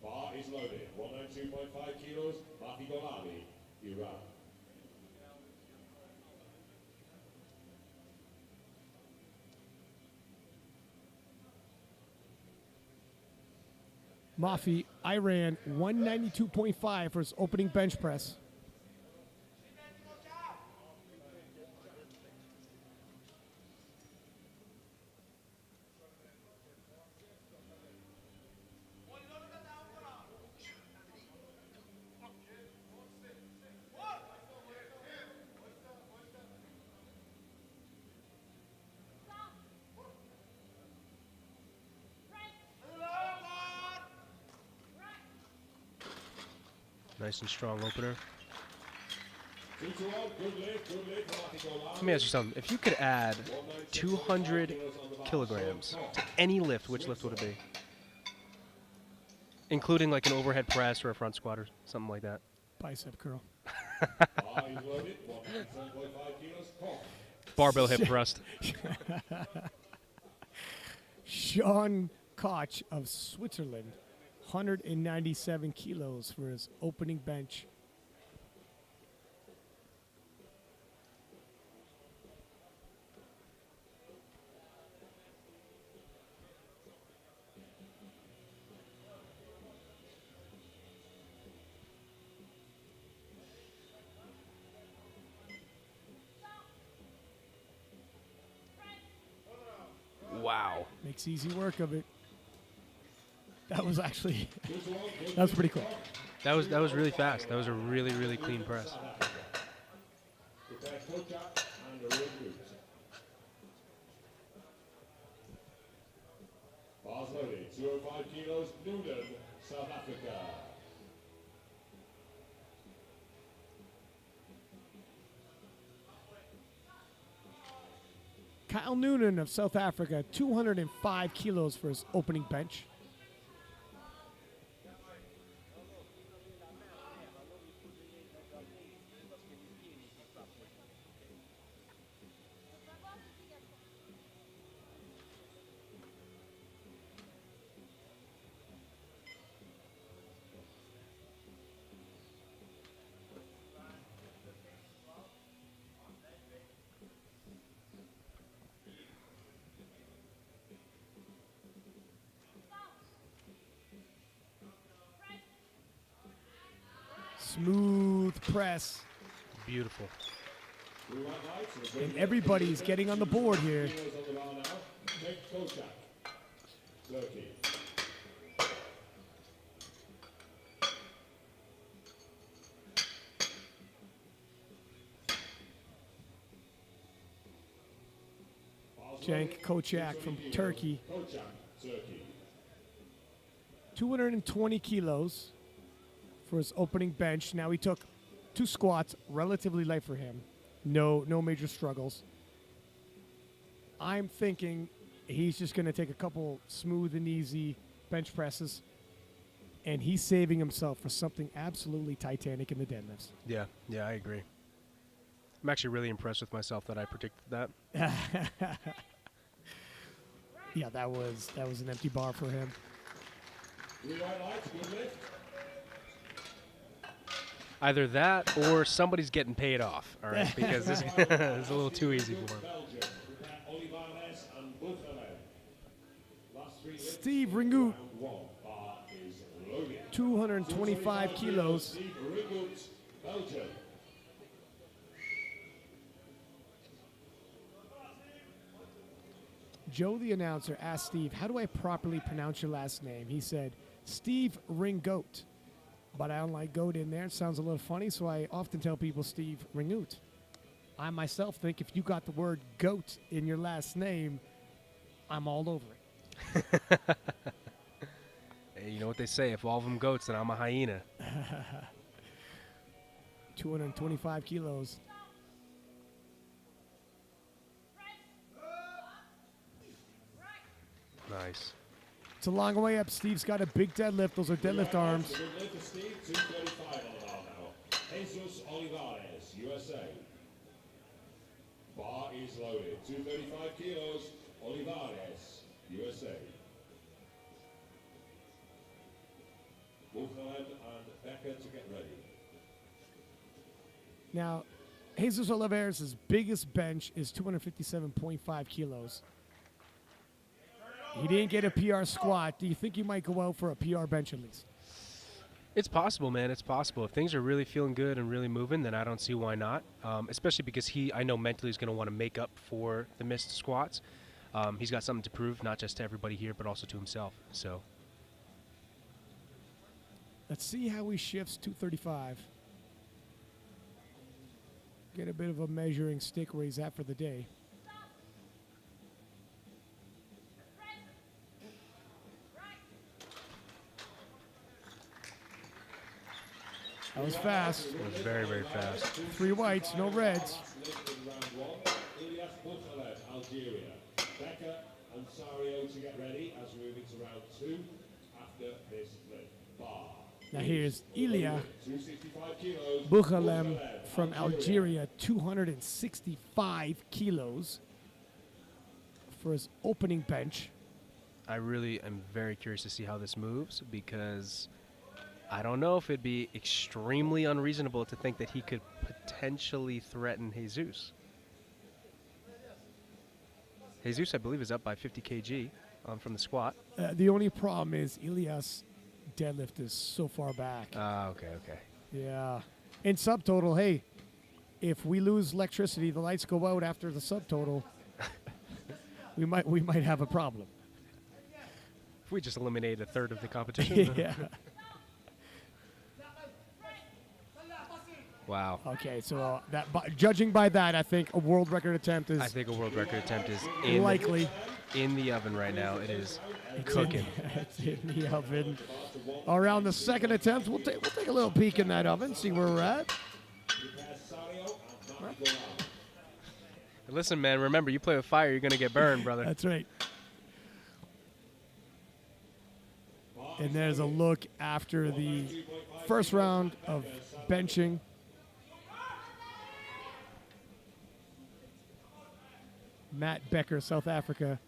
Bar is loaded, 102.5 kilos, Mafi Golami, Iran. Mafi, Iran, 192.5 for his opening bench press. Nice and strong opener. 2-1, good lift, Marty Golami. Let me ask you something. If you could add 200 kilograms to any lift, which lift would it be? Including like an overhead press or a front squat or something like that. Bicep curl. Bar is loaded, 197.5 kilos, Koch. Barbell hip thrust. Sean Koch of Switzerland, 197 kilos for his opening bench. Wow. Makes easy work of it. That was actually, that was pretty cool. That was really fast. That was a really clean press. Prepare Kochak and the ring boot. Bars loaded, 205 kilos, Noonan, South Africa. Kyle Noonan of South Africa, 205 kilos for his opening bench. Smooth press. Beautiful. And everybody's getting on the board here. Kilos on the bar now. Take Kochak. 30. Cenk Kochak from Turkey, Kochak, Turkey. 220 kilos for his opening bench. Now he took 2 squats, relatively light for him. No major struggles. I'm thinking he's just going to take a couple smooth and easy bench presses, and he's saving himself for something absolutely titanic in the deadlifts. Yeah, I agree. I'm actually really impressed with myself that I predicted that. Yeah, that was an empty bar for him. Blue white lights, good lift. Either that or somebody's getting paid off, all right? Because this is a little too easy for him. Belgium. Prepare Olivares and Buchelen. Last 3 lifts. Steve Ringoot, Round 1. Bar is loaded. 225 kilos. Steve Ringoot, Belgium. Joe, the announcer, asked Steve, how do I properly pronounce your last name? He said, Steve Ringoat. But I don't like goat in there. It sounds a little funny, so I often tell people Steve Ringoot. I myself think if you got the word goat in your last name, I'm all over it. Hey, you know what they say, if all of them goats, then I'm a hyena. 225 kilos. Nice. It's a long way up. Steve's got a big deadlift. Those are deadlift arms. Good lift for Steve, 235 on the bar now. Jesus Olivares, USA. Bar is loaded, 235 kilos, Olivares, USA. Buchelen and Becker to get ready. Now, Jesus Olivares' biggest bench is 257.5 kilos. He didn't get a PR squat. Do you think he might go out for a PR bench at least? It's possible, man. It's possible. If things are really feeling good and really moving, then I don't see why not. Especially because I know mentally is going to want to make up for the missed squats. He's got something to prove, not just to everybody here, but also to himself. So Let's see how he shifts 235. Get a bit of a measuring stick where he's at for the day. That was fast. It was very, very fast. 3 whites, no reds. In round 1, Ilyas Butalev, Algeria. Becca and Sario to get ready as we move into round 2 after this flip. Bar. Now here's Ilya 265 kilos. Bukhalem from Algeria, 265 kilos for his opening bench. I really am very curious to see how this moves because I don't know if it'd be extremely unreasonable to think that he could potentially threaten Jesus. Jesus, I believe, is up by 50 kg from the squat. The only problem is Ilya's deadlift is so far back. Ah, okay. Yeah. In subtotal, hey, if we lose electricity, the lights go out after the subtotal, we might have a problem. If we just eliminate a third of the competition. Yeah. Wow. Okay, so judging by that, I think a world record attempt is I think a world record attempt is likely. in the oven right now. It is cooking. It's in the oven. Around the second attempt, we'll take a little peek in that oven, see where we're at. Listen, man, remember, you play with fire, you're going to get burned, brother. That's right. And there's a look after the first round of benching. Matt Becker, South Africa,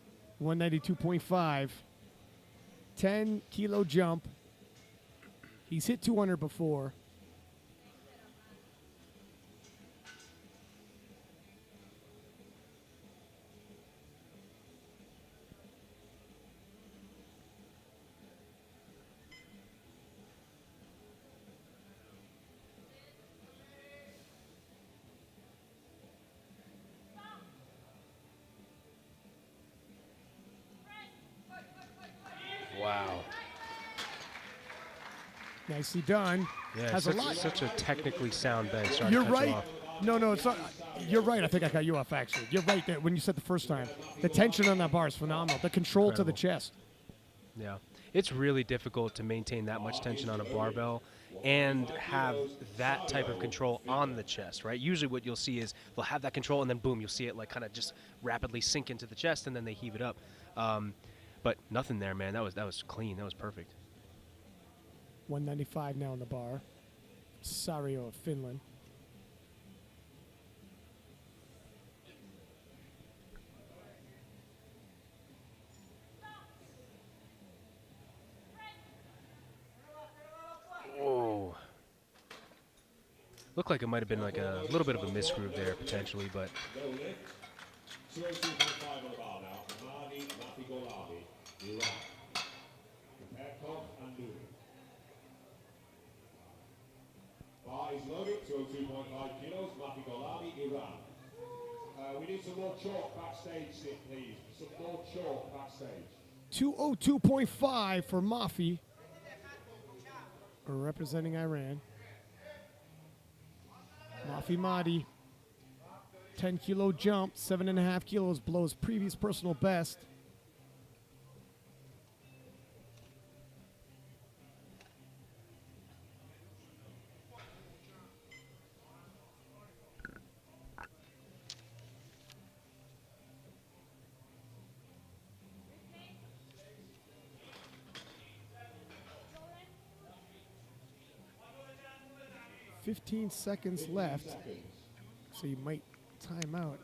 192.5. 10 kilo jump. He's hit 200 before. Wow. Nicely done. Yeah, Has a lot. such a technically sound bench. Sorry You're to cut you right. off. No, it's not. You're right. I think I cut you off, actually. You're right there when you said the first time. The tension on that bar is phenomenal. The control to the Incredible. chest. Yeah. It's really difficult to maintain that much tension on a barbell and have that type of control on the chest, right? Usually what you'll see is they'll have that control and then boom, you'll see it like kind of just rapidly sink into the chest and then they heave it up. But nothing there, man. That was clean. That was perfect. 195 now on the bar. Sario of Finland. Whoa. Looked like it might have been like a little bit of a misgroove there potentially, but 202.5 on the bar now. Mahdi Mafigolabi, Iran. Compare Koch and Newman. Bar is loaded, 202.5 kilos. Mafigolabi, Iran. We need some more chalk backstage, Sid, please. Some more chalk backstage. 202.5 for Mafi, representing Iran. Mafi Mahdi, 10 kilo jump, 7.5 kilos below his previous personal best. $15 seconds left, so you might time out.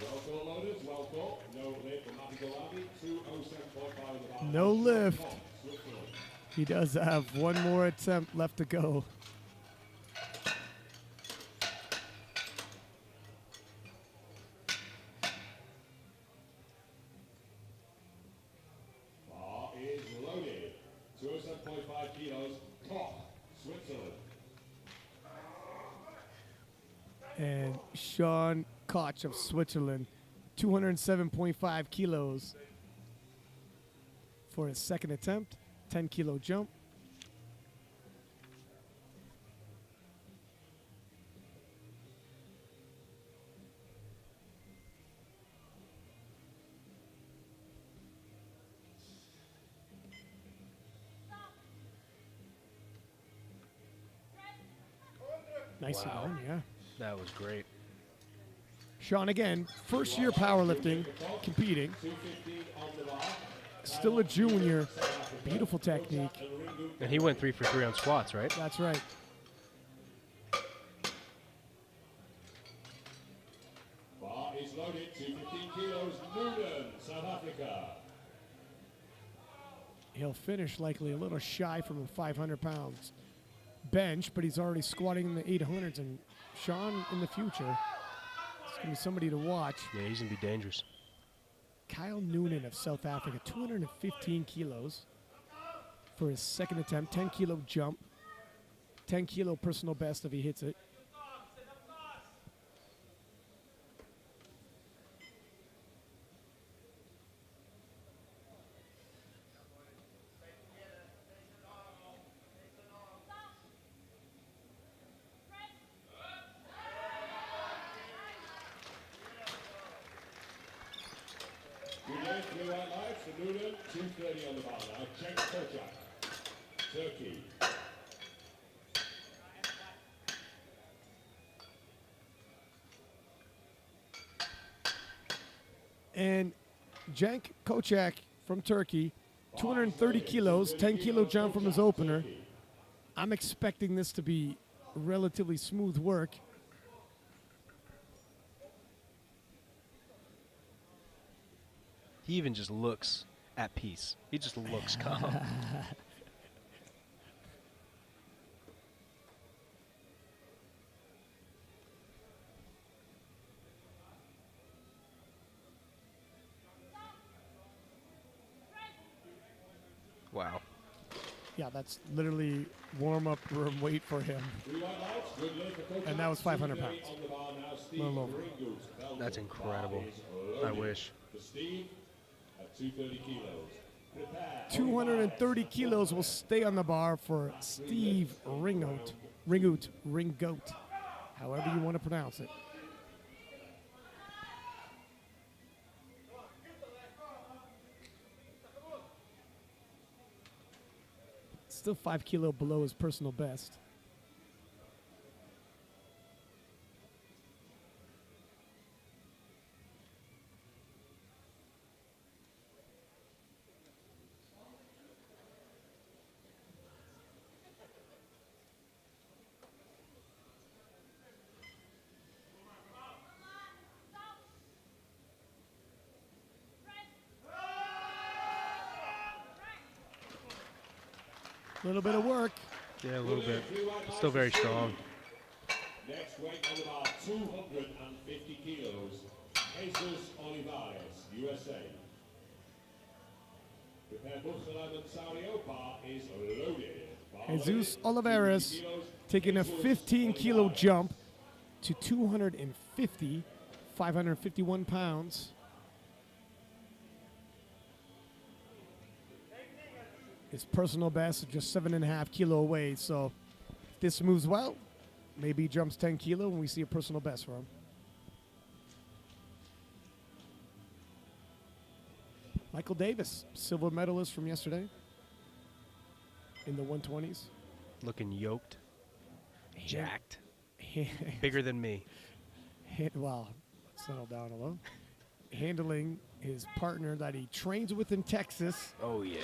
Well caught, loaders, well caught. No lift from Mafigolabi, 207.5 on the bar. No lift. Switzerland. He does have one more attempt left to go. Bar is loaded. 207.5 kilos. Koch, Switzerland. And Sean Koch of Switzerland, 207.5 kilos for his second attempt, 10 kilo jump. Nicely Wow. done, yeah. That was great. Sean, again, first year powerlifting, competing. Still a junior. Beautiful technique. And he went 3 for 3 on squats, right? That's right. Bar is loaded to 15 kilos. Noonan, South Africa. He'll finish likely a little shy from a 500 pounds bench, but he's already squatting in the 800s. And Sean, in the future, is going to be somebody to watch. Yeah, he's going to be dangerous. Kyle Noonan of South Africa, 215 kilos for his second attempt, 10 kilo jump, 10 kilo personal best if he hits it. Good day, blue white lights for Noonan. 2:30 on the bar now. Cenk Kocak, Turkey. And Cenk Kocak from Turkey, 230 kilos, 10 kilo jump from his opener. I'm expecting this to be relatively smooth work. He even just looks at peace. He just looks calm. Wow. Yeah, that's literally warm-up room weight for him. Blue white lights, good day for Kocak. And that was 500 2:30 pounds. on the bar now. Steve Little over. Ringoot, Belgium. That's incredible. Bar is I loaded wish. For Steve at 230 kilos. Prepare. 230 kilos will stay on the bar for Steve Ringoat, however you want to pronounce it. Still 5 kilo below his personal best. A little bit of work. Yeah, a little bit. Still very strong. Next weight on the bar, 250 kilos. Jesus Olivares, USA. Prepare Buchanan and Saurio. Bar is loaded. Bar Jesus loaded. Olivares 250 kilos. taking a Jesus 15 kilo Olivares. jump to 250, 551 pounds. His personal best is just 7.5 kilo away. So if this moves well, maybe he jumps 10 kilo and we see a personal best for him. Michael Davis, silver medalist from yesterday in the 120s. Looking yoked. Jacked. Bigger than me. Well, settle down a little. Handling his partner that he trains with in Texas. Oh, yeah.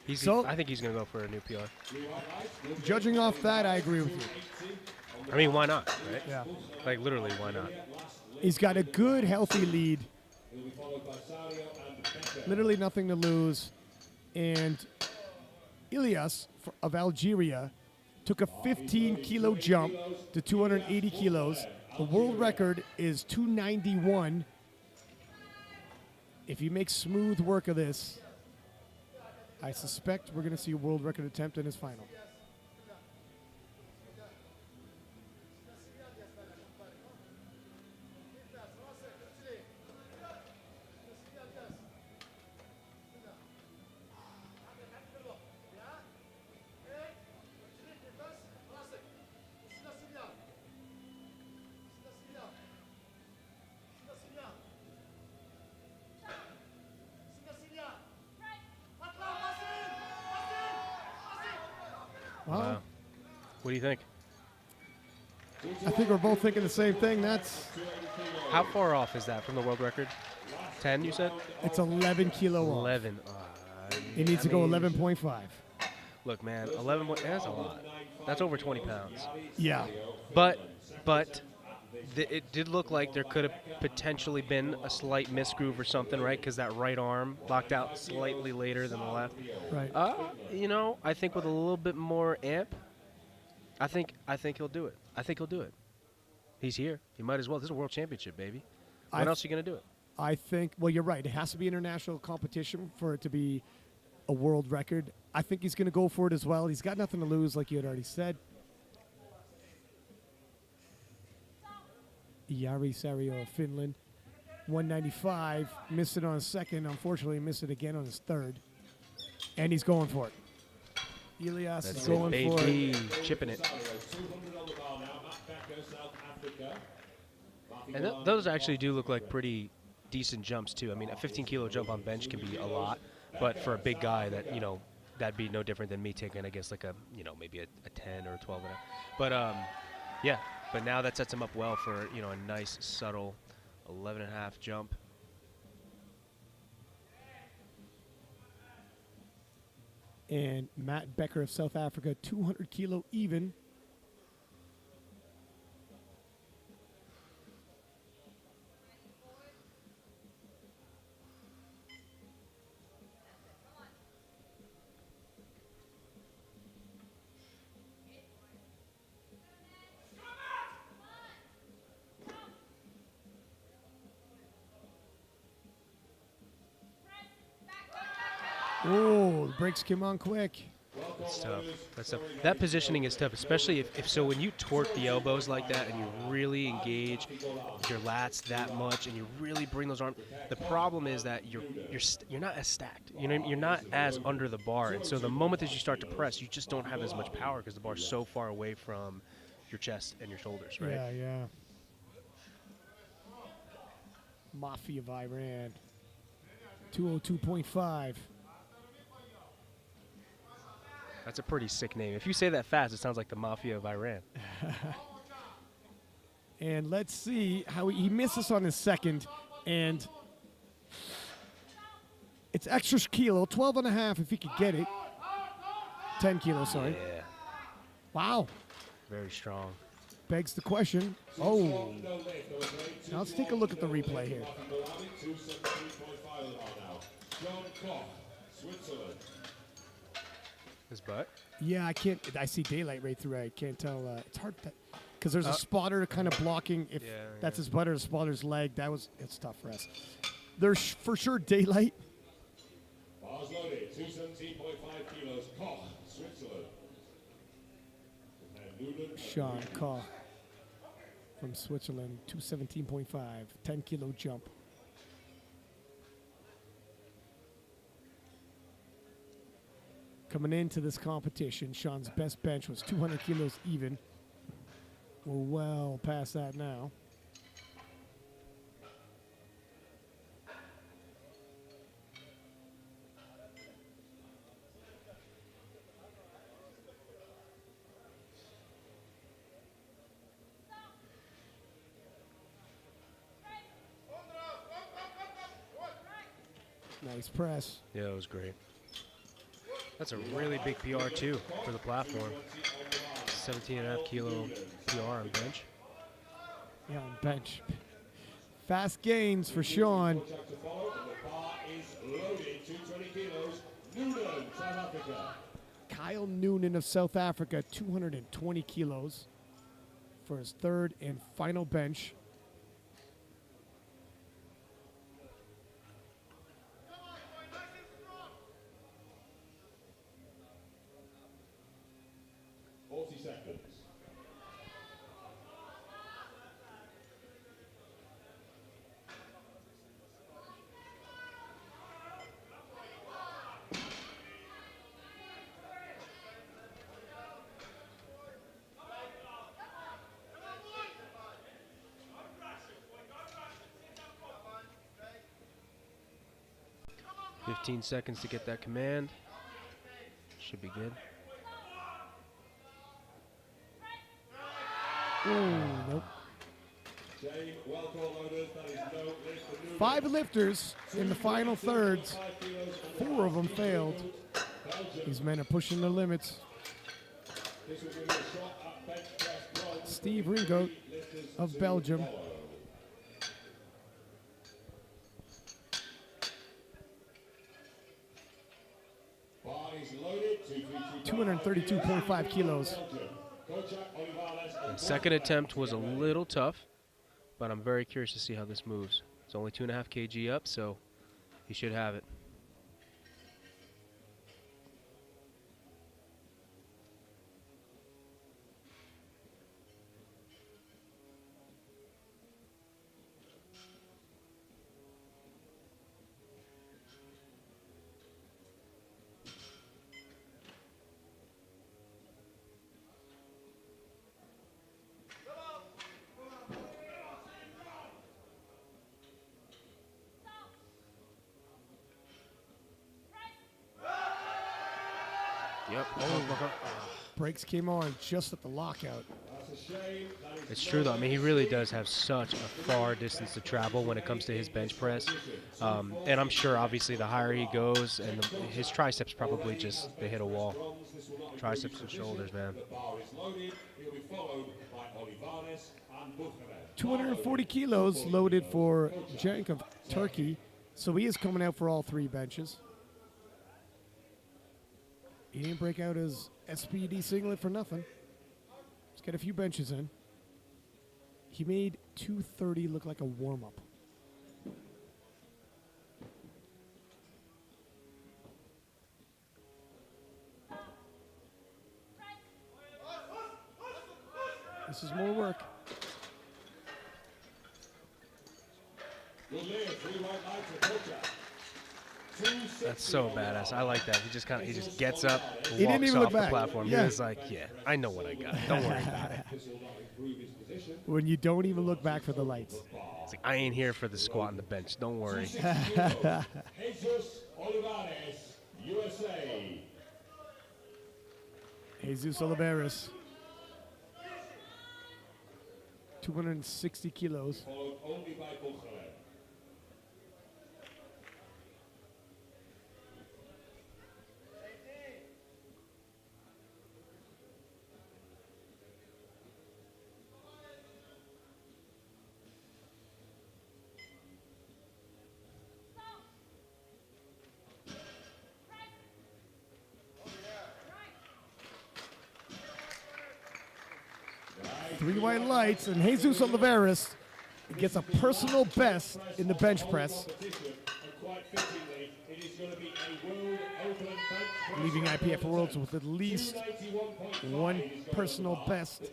I think he's going to go for a new PR. Judging off that, I agree with you. I mean, why not, right? Yeah. Like, literally, why not? He's got a good, healthy lead. He'll be followed by Saurio and Becker. Literally nothing to lose. And Ilyas of Algeria took a 15 kilo jump to 280 kilos. The world record is 291. If he makes smooth work of this, I suspect we're going to see a world record attempt in his final. Wow. What do you think? I think we're both thinking the same thing. How far off is that from the world record? 10, you said? It's 11 kilo off. 11. It needs to go 11.5. Look, man, 11. That's a lot. That's over 20 pounds. Yeah. But it did look like there could have potentially been a slight misgroove or something, right? Because that right arm locked out slightly later than the left. Right. You know, I think with a little bit more amp, I think he'll do it. I think he'll do it. He's here. He might as well. This is a world championship, baby. When else are you gonna do it? I think. Well, you're right. It has to be international competition for it to be a world record. I think he's gonna go for it as well. He's got nothing to lose, like you had already said. Jari Sario of Finland, 195. Missed it on his second. Unfortunately, missed it again on his third. And he's going for it. Elias is going for it. Chipping it. And those actually do look like pretty decent jumps, too. I mean, a 15-kilo jump on bench can be a lot. But for a big guy, that, you know, that'd be no different than me taking, I guess, like a, you know, maybe a 10 or a 12. But, yeah. But now that sets him up well for, you know, a nice, subtle 11.5 jump. And Matt Becker of South Africa, 200 kilo even. Oh, the brakes came on quick. That's tough. That's tough. That positioning is tough, especially if so when you torque the elbows like that and you really engage your lats that much and you really bring those arms. The problem is that you're not as stacked. You know, you're not as under the bar, and so the moment that you start to press, you just don't have as much power because the bar's so far away from your chest and your shoulders, right? Yeah. Mafia of Iran, 202.5. That's a pretty sick name. If you say that fast, it sounds like the Mafia of Iran. And let's see how he misses on his second. And it's extra kilo, 12.5 if he could get it. 10 kilos, sorry. Yeah. Wow. Very strong. Begs the question. Oh. Now let's take a look at the replay here. His butt? Yeah, I can't. I see daylight right through it. I can't tell. It's hard because there's a spotter kind of blocking. If that's his butt or the spotter's leg, it's tough for us. There's for sure daylight. Bars loaded, 217.5 kilos. Koch, Switzerland. Sean Koch from Switzerland, 217.5, 10-kilo jump. Coming into this competition, Sean's best bench was 200 kilos even. We're well past that now. Nice press. Yeah, it was great. That's a really big PR, too, for the platform. 17.5 kilo PR on bench. Yeah, on bench. Fast gains for Sean. The bar is loaded, 220 kilos. Noonan, South Africa. Kyle Noonan of South Africa, 220 kilos for his third and final bench. Seconds. $15 seconds to get that command. Should be good. Nope. Shame, well called loaders. That is no lift for Noonan. 5 lifters in the final thirds. 4 of them failed. These men are pushing the limits. This will give you a shot at bench press bronze. Steve Ringo of Belgium. Bar is loaded. 232.5 kilos. The second attempt was a little tough, but I'm very curious to see how this moves. It's only 2.5 kg up, so he should have it. Yep. Brakes came on just at the lockout. It's true, though. I mean, he really does have such a far distance to travel when it comes to his bench press. And I'm sure, obviously, the higher he goes, and his triceps probably just, they hit a wall. Triceps and shoulders, man. 240 kilos loaded for Cenk of Turkey. So he is coming out for all 3 benches. He didn't break out his SPD singlet for nothing. Let's get a few benches in. He made 230 look like a warm-up. This is more work. That's so badass. I like that. He just gets up, He didn't walks even look off the back. platform. Yeah. He was like, yeah, I know what I got. Don't worry about it. When you don't even look back for the lights. It's like, I ain't here for the squat and the bench. Don't worry. Jesus Olivares, USA. Jesus Olivares. 260 kilos. Followed only by Bulgaria. Three white lights, and Jesus Olivares gets a personal best in the bench press, leaving IPF Worlds with at least one personal best.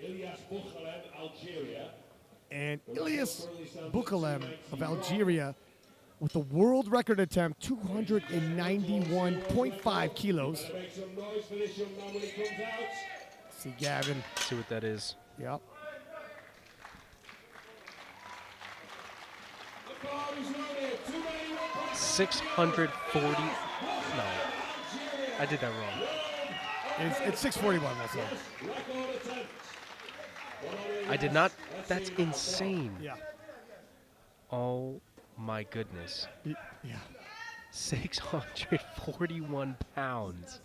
And Ilyas Bukalem of Algeria with the world record attempt, 291.5 kilos. See Gavin. See what that is. Yep. $640. No, I did that wrong. It's 641 also. I did not. That's insane. Yeah. Oh my goodness. Yeah. 641 pounds.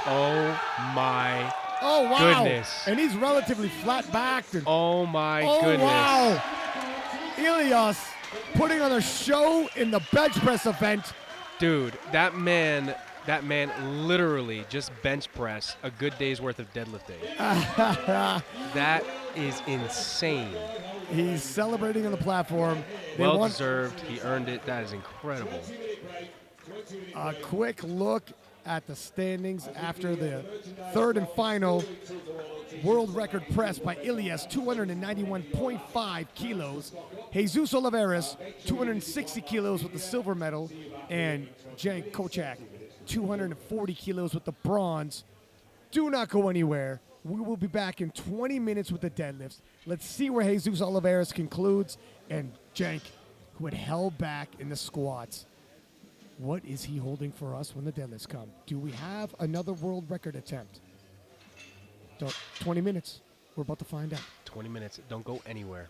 Oh my Oh, wow. goodness. And he's relatively flat-backed. And Oh my oh, goodness. wow. Ilyas putting on a show in the bench press event. Dude, that man literally just bench pressed a good day's worth of deadlifting. That is insane. He's celebrating on the platform. They Well want deserved. He earned it. That is incredible. a quick look at the standings after the third and final world record press by Ilyas, 291.5 kilos. Jesus Olivares, 260 kilos with the silver medal. And Cenk Kochak, 240 kilos with the bronze. Do not go anywhere. We will be back in 20 minutes with the deadlifts. Let's see where Jesus Olivares concludes and Jank, who had held back in the squats. What is he holding for us when the deadlifts come? Do we have another world record attempt? 20 minutes. We're about to find out. 20 minutes. Don't go anywhere.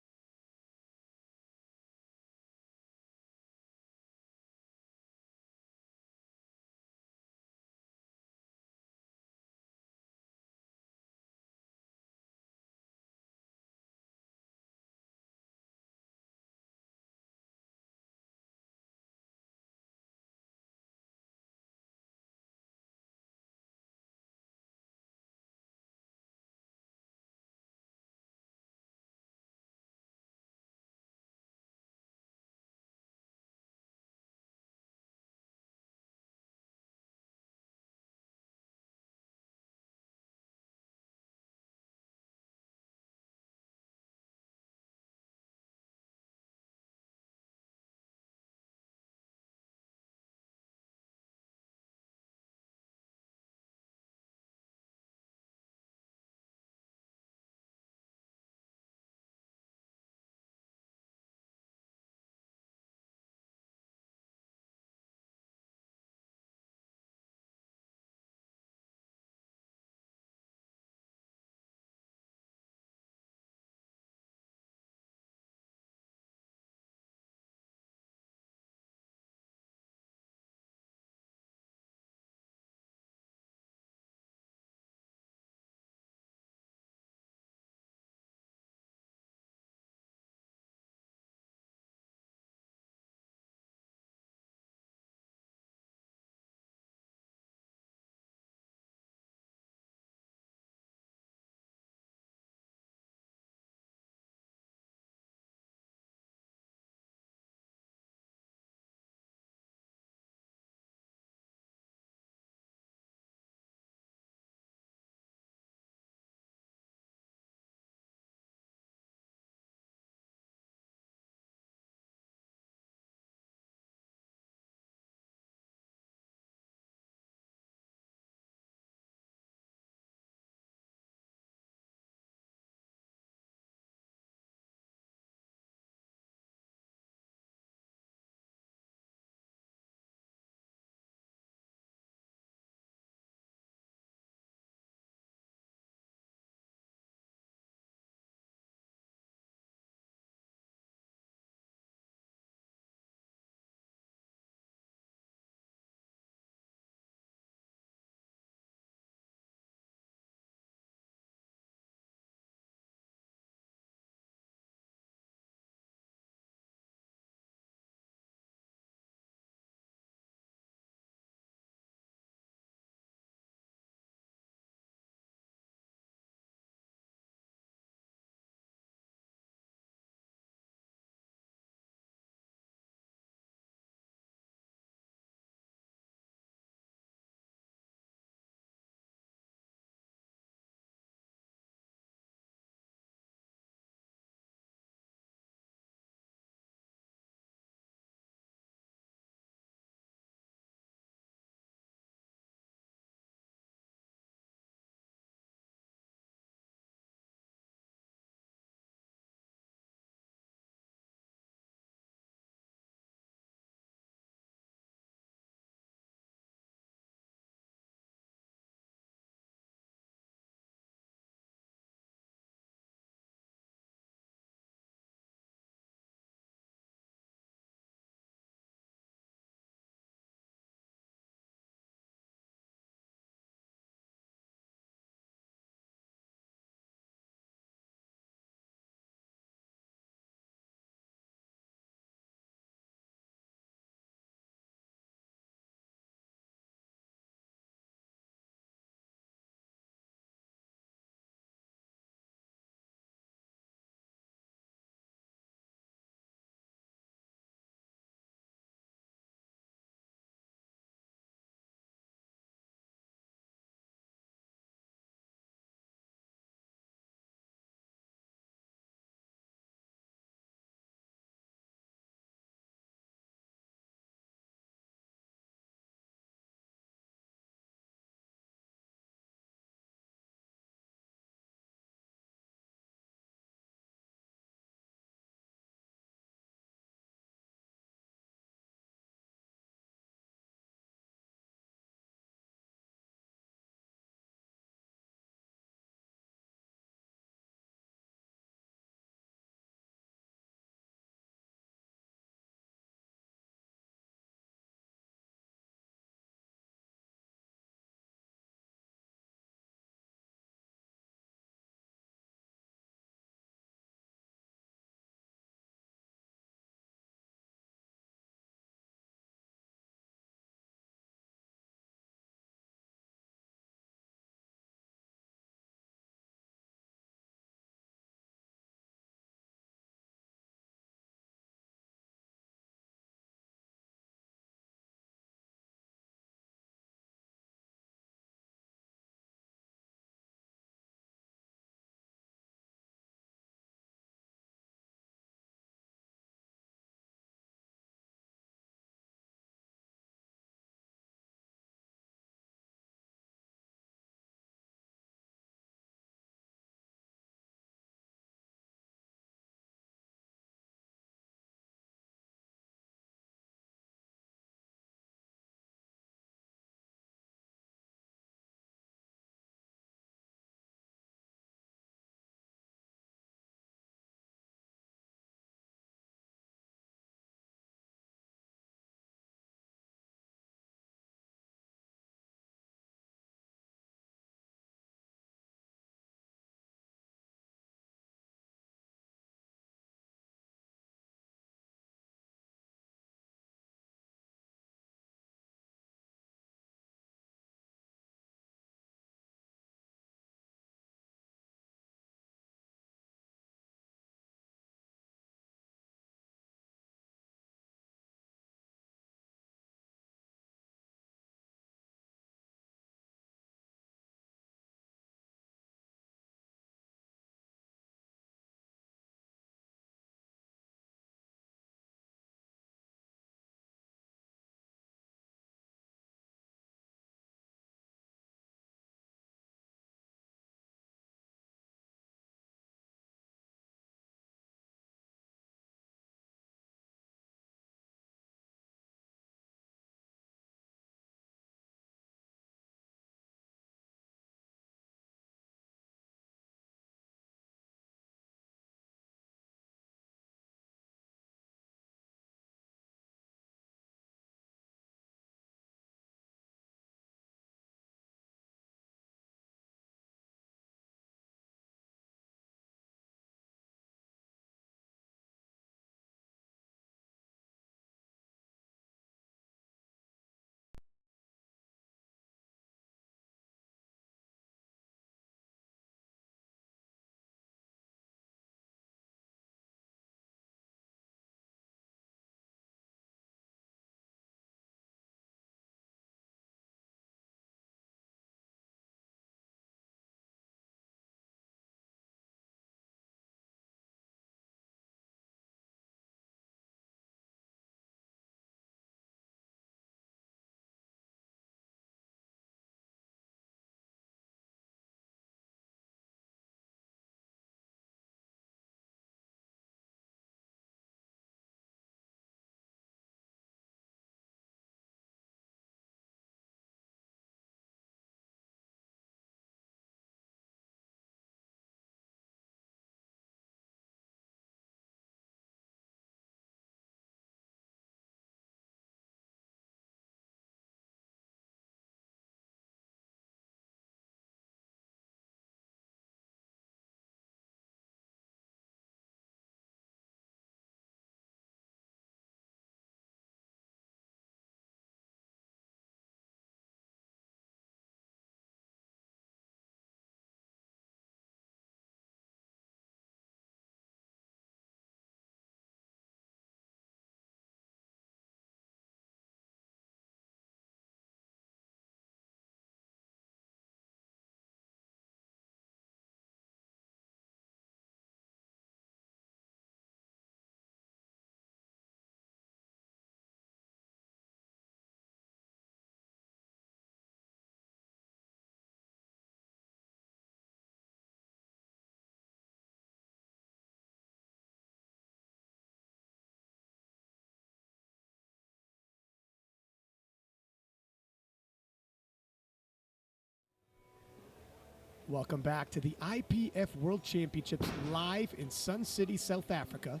Welcome back to the IPF World Championships live in Sun City, South Africa.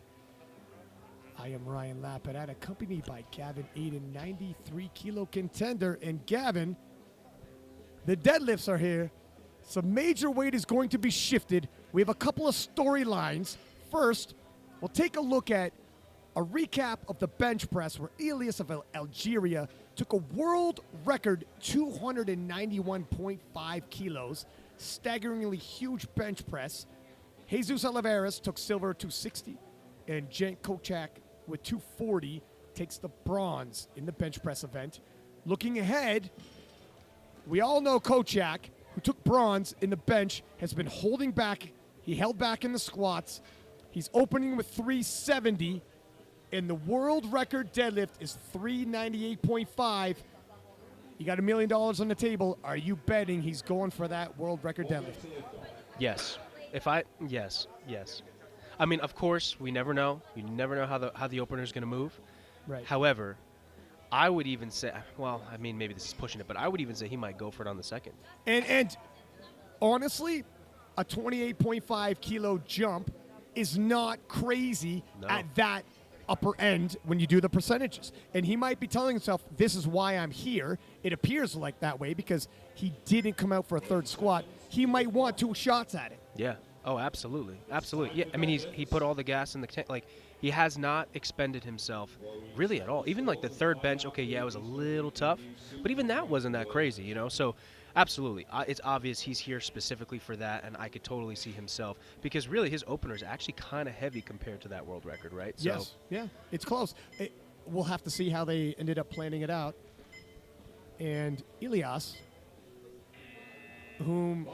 I am Ryan Lapadat, accompanied by Gavin Aiden, 93-kilo contender. And Gavin, the deadlifts are here. Some major weight is going to be shifted. We have a couple of storylines. First, we'll take a look at a recap of the bench press where Elias of Algeria took a world record 291.5 kilos, staggeringly huge bench press. Jesus Oliveira took silver 260, and Cenk Kocak with 240 takes the bronze in the bench press event. Looking ahead, we all know Kocak, who took bronze in the bench, has been holding back. He held back in the squats. He's opening with 370, and the world record deadlift is 398.5. You got $1 million on the table. Are you betting he's going for that world record deadlift? Yes. Yes. I mean, of course, we never know. You never know how the opener is going to move. Right. However, I would even say, well, I mean, maybe this is pushing it, but I would even say he might go for it on the second. And honestly, a 28.5 kilo jump is not crazy at that upper end when you do the percentages. And he might be telling himself, this is why I'm here. It appears like that way because he didn't come out for a third squat. He might want 2 shots at it. Yeah. Oh, absolutely. Absolutely. Yeah. I mean, he put all the gas in the tank. Like, he has not expended himself really at all. Even like the third bench, okay, yeah, it was a little tough, but even that wasn't that crazy, you know? So absolutely. It's obvious he's here specifically for that, and I could totally see himself because really his opener is actually kind of heavy compared to that world record, right? So, yes. Yeah, it's close. We'll have to see how they ended up planning it out. And Elias, whom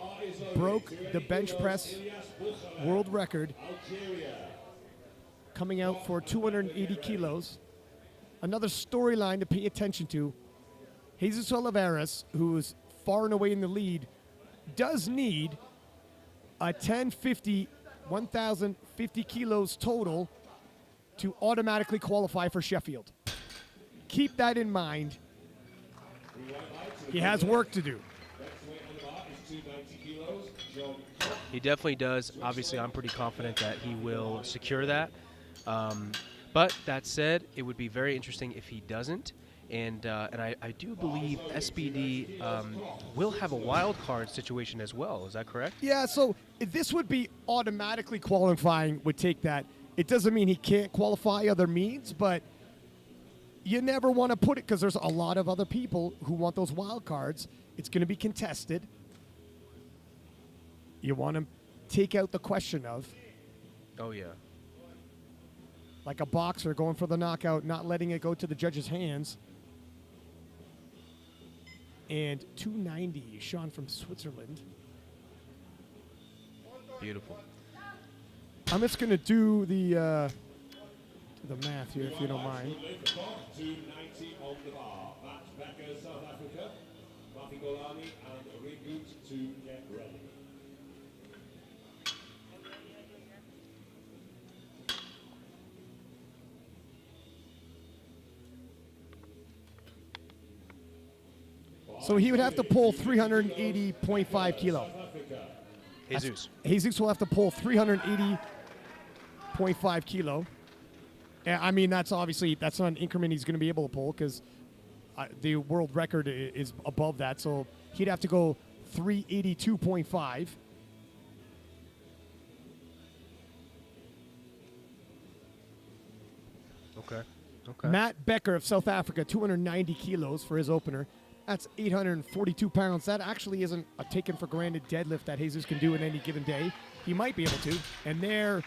broke the bench press world record, coming out for 280 kilos. Another storyline to pay attention to. Jesus Oliveira, who is far and away in the lead, does need a 1,050 kilos total to automatically qualify for Sheffield. Keep that in mind. He has work to do. he definitely does. Obviously, I'm pretty confident that he will secure that. But that said, it would be very interesting if he doesn't. And I do believe SBD will have a wild card situation as well. Is that correct? Yeah, so this would be automatically qualifying, would take that. It doesn't mean he can't qualify other means, but you never want to put it because there's a lot of other people who want those wild cards. It's going to be contested. You want to take out the question of, Oh, yeah. like a boxer going for the knockout, not letting it go to the judge's hands. And 290, Sean from Switzerland. Beautiful. I'm just going to do the math here, if you don't mind. 290 on the bar. Matt Becker, South Africa. Matthew Golani and Rigut to get ready. So he would have to pull 380.5 kilo. Jesus will have to pull 380.5 kilo. And I mean, that's obviously, that's not an increment he's going to be able to pull because the world record is above that. So he'd have to go 382.5. Okay. Okay. Matt Becker of South Africa, 290 kilos for his opener. That's 842 pounds. That actually isn't a taken for granted deadlift that Jesus can do in any given day. He might be able to. And there,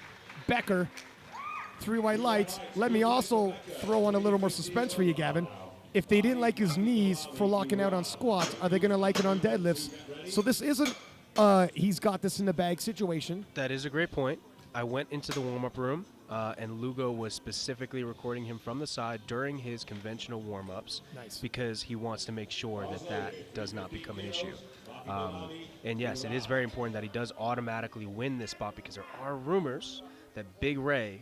Becker, 3 white lights. Let me also throw on a little more suspense for you, Gavin. If they didn't like his knees for locking out on squats, are they going to like it on deadlifts? So this isn't he's got this in the bag situation. That is a great point. I went into the warm-up room, and Lugo was specifically recording him from the side during his conventional warm-ups. Nice. Because he wants to make sure that that does not become an issue. And yes, it is very important that he does automatically win this spot because there are rumors that Big Ray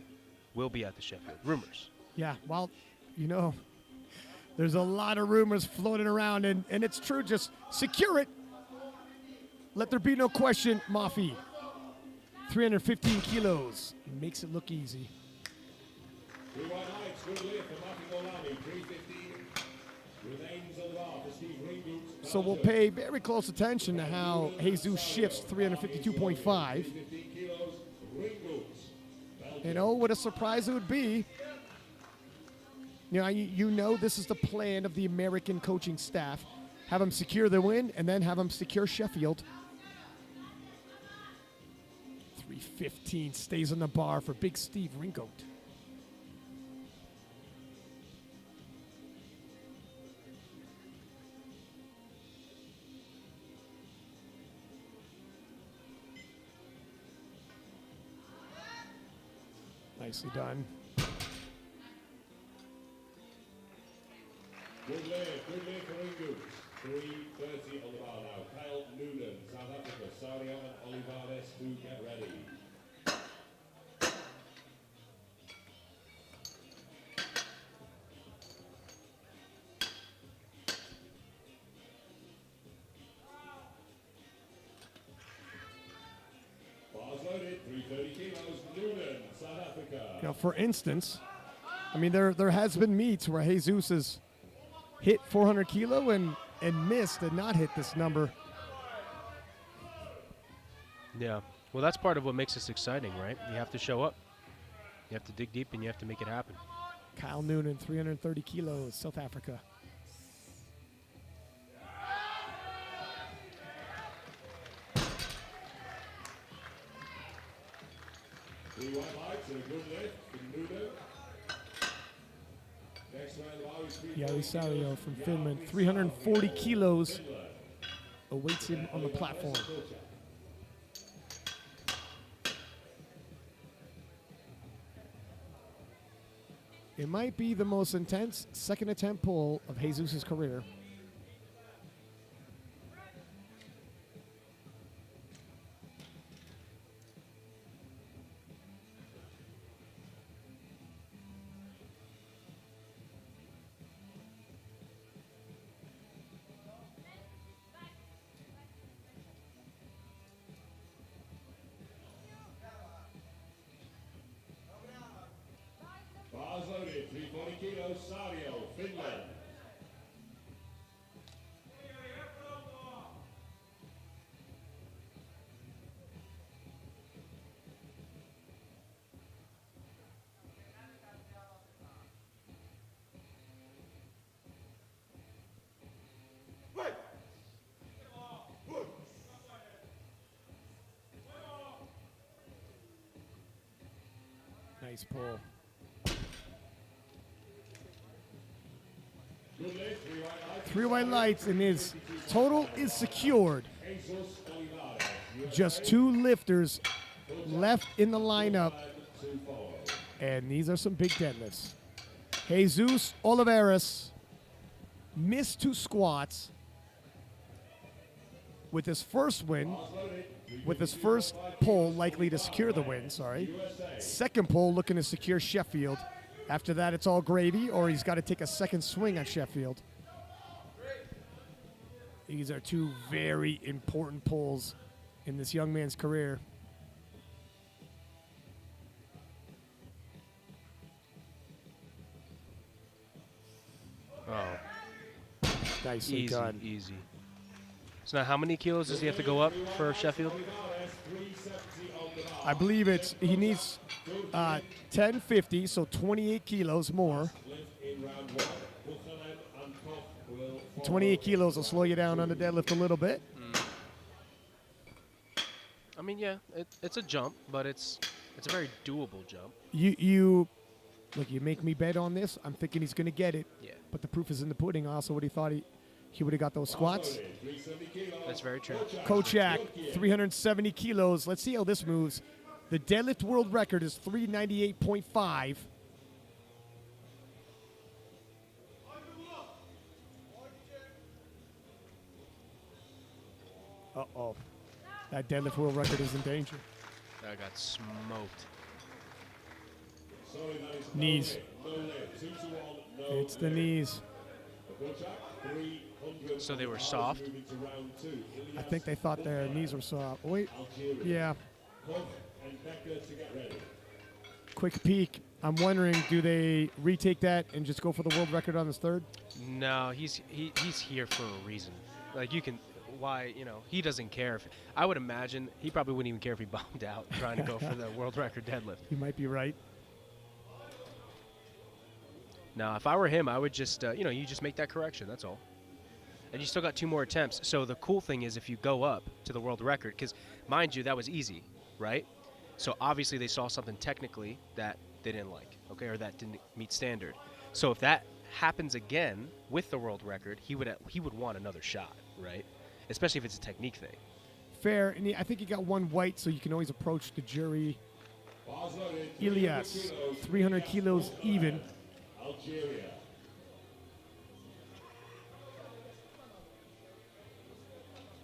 will be at the Sheffield. Rumors. Yeah, well, you know, there's a lot of rumors floating around, and it's true. Just secure it. Let there be no question, Mafi. 315 kilos. Makes it look easy. Three white lights, good lift for Mafi Golami, 315. Remains on the bar for Steve Ringoot. So we'll pay very close attention to how Jesus shifts 352.5. 15 kilos, Ringoot. You know, what a surprise it would be. You know this is the plan of the American coaching staff. Have them secure the win and then have them secure Sheffield. 315 stays on the bar for Big Steve Ringoat. Nicely done. Good lift for Ringoot. 330 on the bar now. Kyle Noonan, South Africa. Sario and Olivares to get ready. Bars loaded, 330 kilos. Noonan, South Africa. You know, for instance, I mean, there has been meets where Jesus has hit 400 kilo and missed and not hit this number. Yeah. Well, that's part of what makes this exciting, right? You have to show up. You have to dig deep, and you have to make it happen. Kyle Noonan, 330 kilos, South Africa. Three white lights and a good lift for Noonan. Next round of bar is 340 Sario from Finland, 340 kilos, awaits him on the platform. It might be the most intense second attempt pull of Jesus' career. Bars loaded, 340 kilos, Sario, Finland. Nice pull. Good lift, three white lights. 3 white lights, and his total is secured. Jesus Olivares, Just 2 lifters left in the lineup, to follow. and these are some big deadlifts. Jesus Olivares missed 2 squats with his first win, with his first pull likely to secure the win, Second pull looking to secure Sheffield. After that, it's all gravy, or he's got to take a second swing at Sheffield. These are 2 very important pulls in this young man's career. Oh, Nicely easy, done. easy. So now how many kilos does he have to go up for Sheffield? I believe he needs 1050, so 28 kilos more. 28 kilos will slow you down on the deadlift a little bit. I mean, yeah, it's a jump, but it's a very doable jump. You make me bet on this. I'm thinking he's going to get it. Yeah. But the proof is in the pudding. Also, what he thought he would have got those squats. That's very true. Kochak, 370 kilos. Let's see how this moves. The deadlift world record is 398.5. Uh-oh. That deadlift world record is in danger. I got smoked. Knees. It's the knees. So they were soft. I think they thought their knees were soft. Wait, yeah. Quick peek. I'm wondering, do they retake that and just go for the world record on this third? No, he's here for a reason. Like you can, why he doesn't care. I would imagine he probably wouldn't even care if he bombed out trying to go for the world record deadlift. You might be right. Now, if I were him, I would just you just make that correction. That's all. And you still got 2 more attempts. So the cool thing is if you go up to the world record, because mind you, that was easy, right? So obviously they saw something technically that they didn't like, okay, or that didn't meet standard. So if that happens again with the world record, he would want another shot, right? Especially if it's a technique thing. Fair, and I think he got 1 white, so you can always approach the jury. Elias, 300 kilos even. Algeria.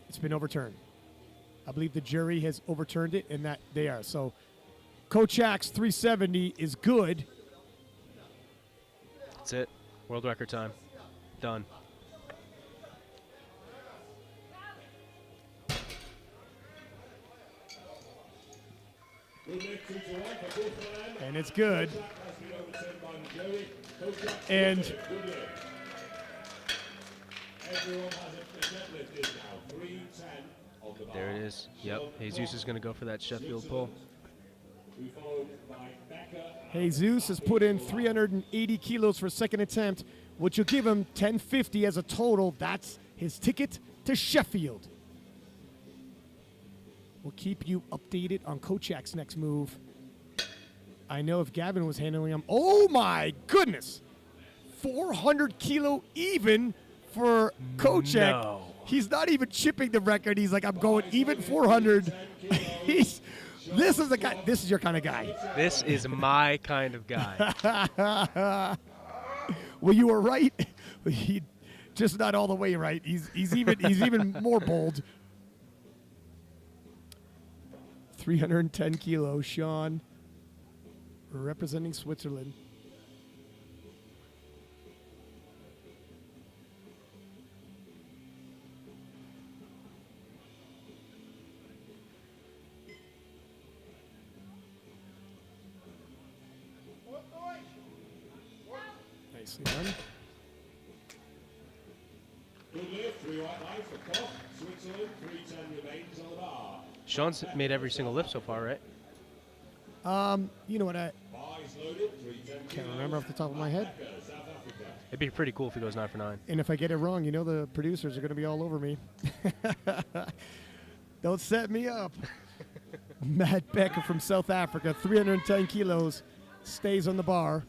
It's been overturned. I believe the jury has overturned it, and that they are. So Kochak's 370 is good. That's it. World record time. Done. And it's good. And there it is. Yep. Jesus is going to go for that Sheffield pull. Jesus has put in 380 kilos for second attempt, which will give him 1050 as a total. That's his ticket to Sheffield. We'll keep you updated on Kochak's next move. I know if Gavin was handling him. Oh my goodness! 400 kilo even for Kochak. No. He's not even chipping the record. He's like, I'm going even 400. This is the guy. This is your kind of guy. This is my kind of guy. Well, you were right. He just not all the way right. He's even more bold. 310 kilos, Sean, representing Switzerland. Nicely done. Good lift, 3 white lines for Koch. Switzerland, 310 remains on the bar. Sean's made every single lift so far, right? You know what? I Bar is loaded, 310 can't remember off the top of my head. South Africa. It'd be pretty cool if he goes 9 for 9. And if I get it wrong, you know the producers are going to be all over me. Don't set me up. Matt Becker from South Africa, 310 kilos, stays on the bar.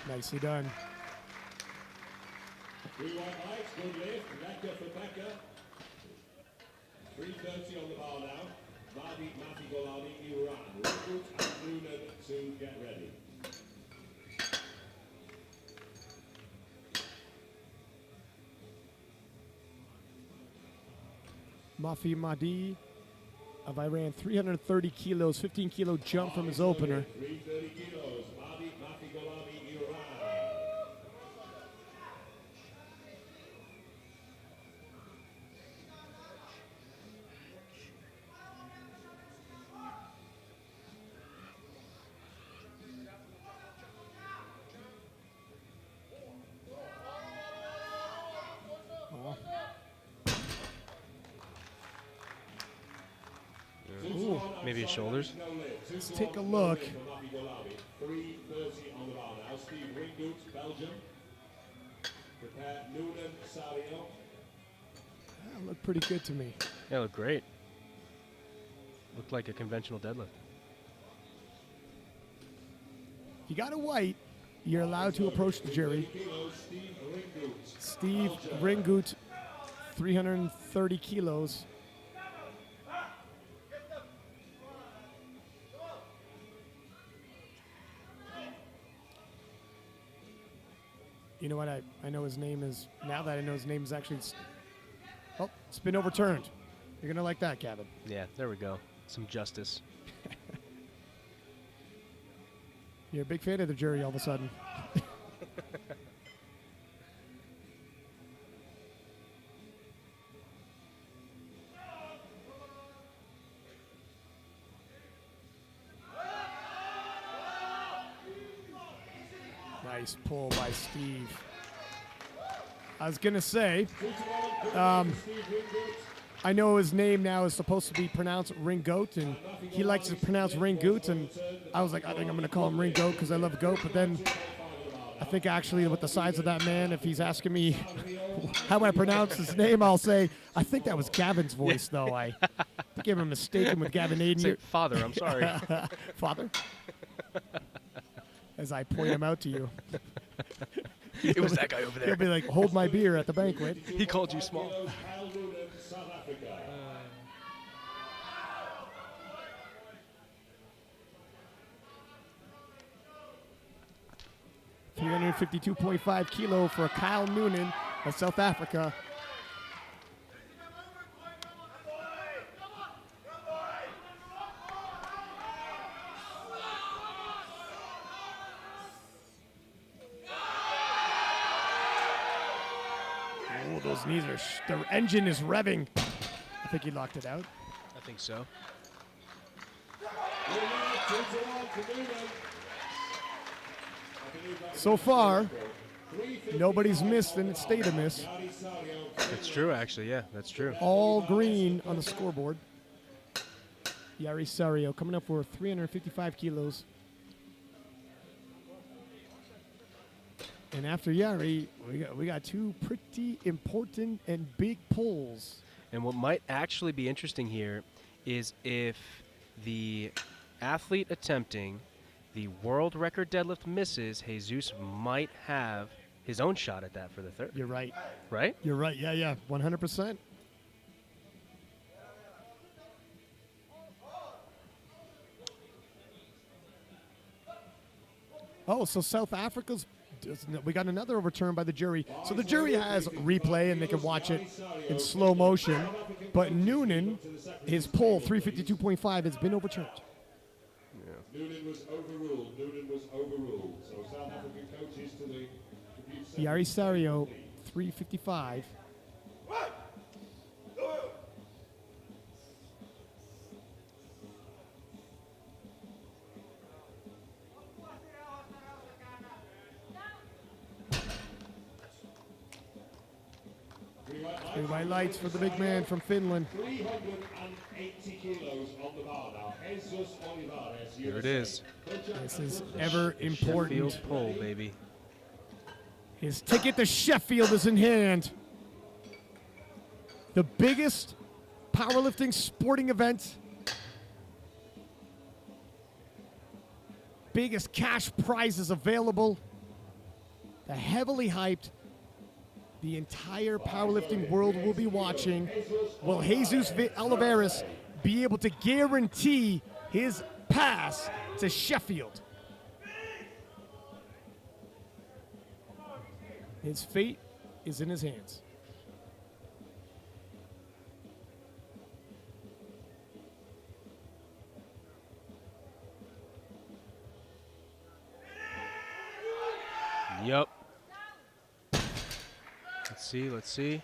Nicely done. 3 white lights, good lift. Becker for Becker. 330 on the bar now. Mafi Golani, Iran. Rukut and Noonan to get ready. Mafi Mahdi of Iran, 330 kilos, 15 kilo jump from his opener. 330 kilos. Mafi Golani, Iran. Ooh. Maybe his shoulders. Let's take a look. 330 on the bar now. Steve Ringoot, Belgium. Prepare Noonan, Sario. That looked pretty good to me. Yeah, looked great. Looked like a conventional deadlift. If you got a white, you're allowed to approach the jury. Steve Ringoot, 330 kilos. You know what? I know his name is, now that I know his name is actually, oh, it's been overturned. You're going to like that, Gavin. Yeah, there we go. Some justice. You're a big fan of the jury all of a sudden. Nice pull by Steve. I was going to say, I know his name now is supposed to be pronounced Ringoat, and he likes to pronounce Ringoot, and I was like, I think I'm going to call him Ringoat because I love goat, but then I think actually with the size of that man, if he's asking me how I pronounce his name, I'll say, I think that was Gavin's voice, though. I think I'm mistaken with Gavin Aiden. Say, Father, I'm sorry. Father? As I point him out to you. It was that guy over there. He'll be like, hold my beer at the banquet. He called you small. Kyle Noonan, South Africa. 352.5 kilo for Kyle Noonan of South Africa. Oh, those knees are, the engine is revving. I think he locked it out. I think so. So far, nobody's missed and it stayed a miss. That's true, actually. Yeah, that's true. All green on the scoreboard. Yari Sario coming up for 355 kilos. And after Yari, we got two pretty important and big pulls. And what might actually be interesting here is if the athlete attempting the world record deadlift misses, Jesus might have his own shot at that for the third. You're right. Right? You're right. Yeah, 100%. Oh, so South Africa's, we got another overturn by the jury. So the jury has replay and they can watch it in slow motion. But Noonan, his pull, 352.5, has been overturned. Noonan was overruled. So South African coaches to the Yari Sario, 355. Green white lights for the big man from Finland. 380 kilos on the bar now. Jesus Olivares. Here it is. This is ever important. Sheffield pull, baby. His ticket to Sheffield is in hand. The biggest powerlifting sporting event. Biggest cash prizes available. The heavily hyped. The entire powerlifting world will be watching. Will Jesus Olivares be able to guarantee his pass to Sheffield? His fate is in his hands. Yup. Let's see.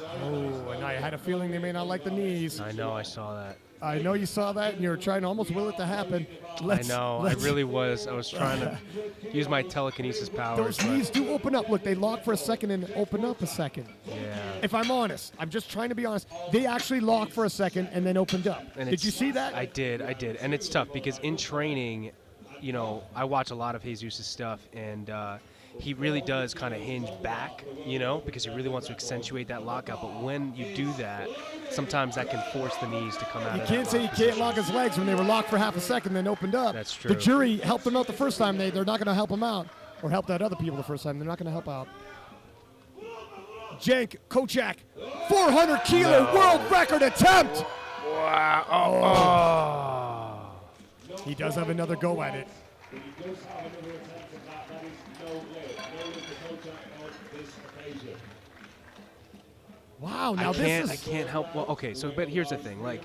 Oh, and I had a feeling they may not like the knees. I know, I saw that. I know you saw that, and you were trying to almost will it to happen. I know, I really was. I was trying to use my telekinesis powers. Those knees do open up. Look, they lock for a second and open up a second. Yeah. If I'm honest, I'm just trying to be honest. They actually locked for a second and then opened up. And did you see that? I did. And it's tough because in training, you know, I watch a lot of Jesus' stuff, and he really does kind of hinge back, you know, because he really wants to accentuate that lockout. But when you do that, sometimes that can force the knees to come out. You can't say he can't lock his legs when they were locked for half a second, then opened up. That's true. The jury helped him out the first time. They're not going to help him out, or helped out other people the first time. They're not going to help out. Jank Kochak, 400 kilo world record attempt. Wow. Oh. He does have another go at it. But he does have another attempt at that. That is no lid. No lid for contact on this occasion. Wow, now I can't help. Well, okay, so but here's the thing, like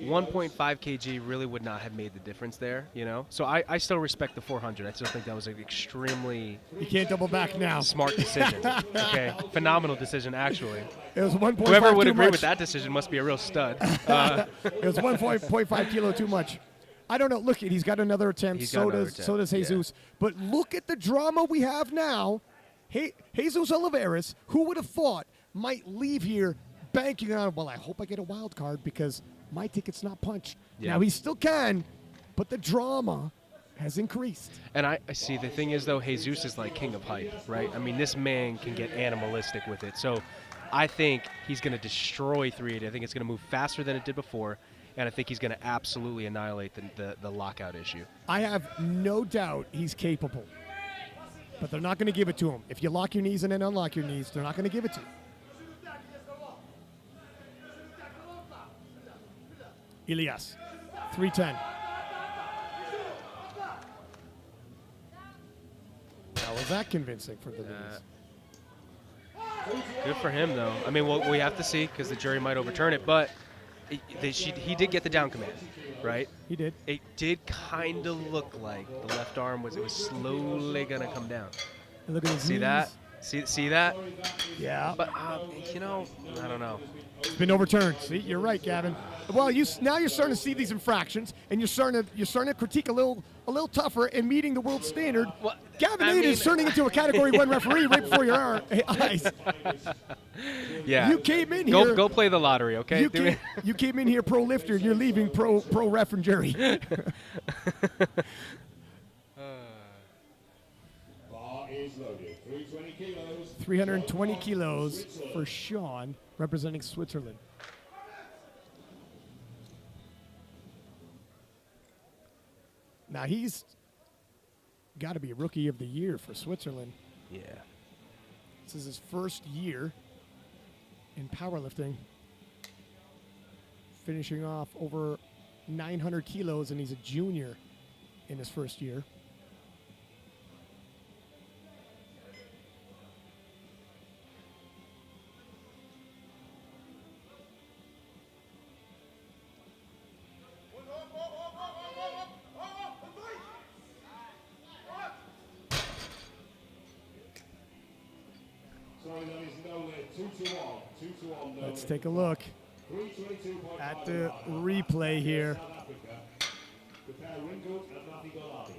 1.5 kg really would not have made the difference there, you know. So I still respect the 400. I still think that was an extremely you can't double back now. smart decision. Okay, phenomenal decision actually. It was 1.5 Whoever would too agree much. with that decision must be a real stud. It was 1.5 kilo too much. I don't know. Look, he's got another attempt. He's got another attempt, So does Jesus. But look at the drama we have now. Jesus Oliveras, who would have thought, might leave here banking on, well, I hope I get a wild card because my ticket's not punched. Yeah. Now, he still can, but the drama has increased. And I see, the thing is, though, Jesus is like king of hype, right? I mean, this man can get animalistic with it. So I think he's going to destroy 380. I think it's going to move faster than it did before, and I think he's going to absolutely annihilate the lockout issue. I have no doubt he's capable, but they're not going to give it to him. If you lock your knees and then unlock your knees, they're not going to give it to you. Elias, 310. How was that convincing for the knees? Good for him, though. I mean, we have to see because the jury might overturn it, but he did get the down command, right? He did. It did kind of look like the left arm was slowly gonna come down. And look at his See knees. that? See that? Yeah. But you know, I don't know. It's been overturned. See, you're right, Gavin. Well, now you're starting to see these infractions, and you're starting to critique a little tougher and meeting the world standard. Well, Gavin I Aiden mean- is turning into a Category 1 referee right before your eyes. Yeah. You came in here. Go play the lottery, okay? You came in here pro lifter, and you're leaving pro ref and jury. Bar is loaded. 320 kilos. 320 kilos for Sean, representing Switzerland. Now he's got to be Rookie of the Year for Switzerland. Yeah. This is his first year in powerlifting, finishing off over 900 kilos, and he's a junior in his first year. Sorry, that is no lid. 2-1. 2-1. No Let's lid. take a look 322.5 at the South replay here. Africa. Prepare Ringo and Matthew Golani.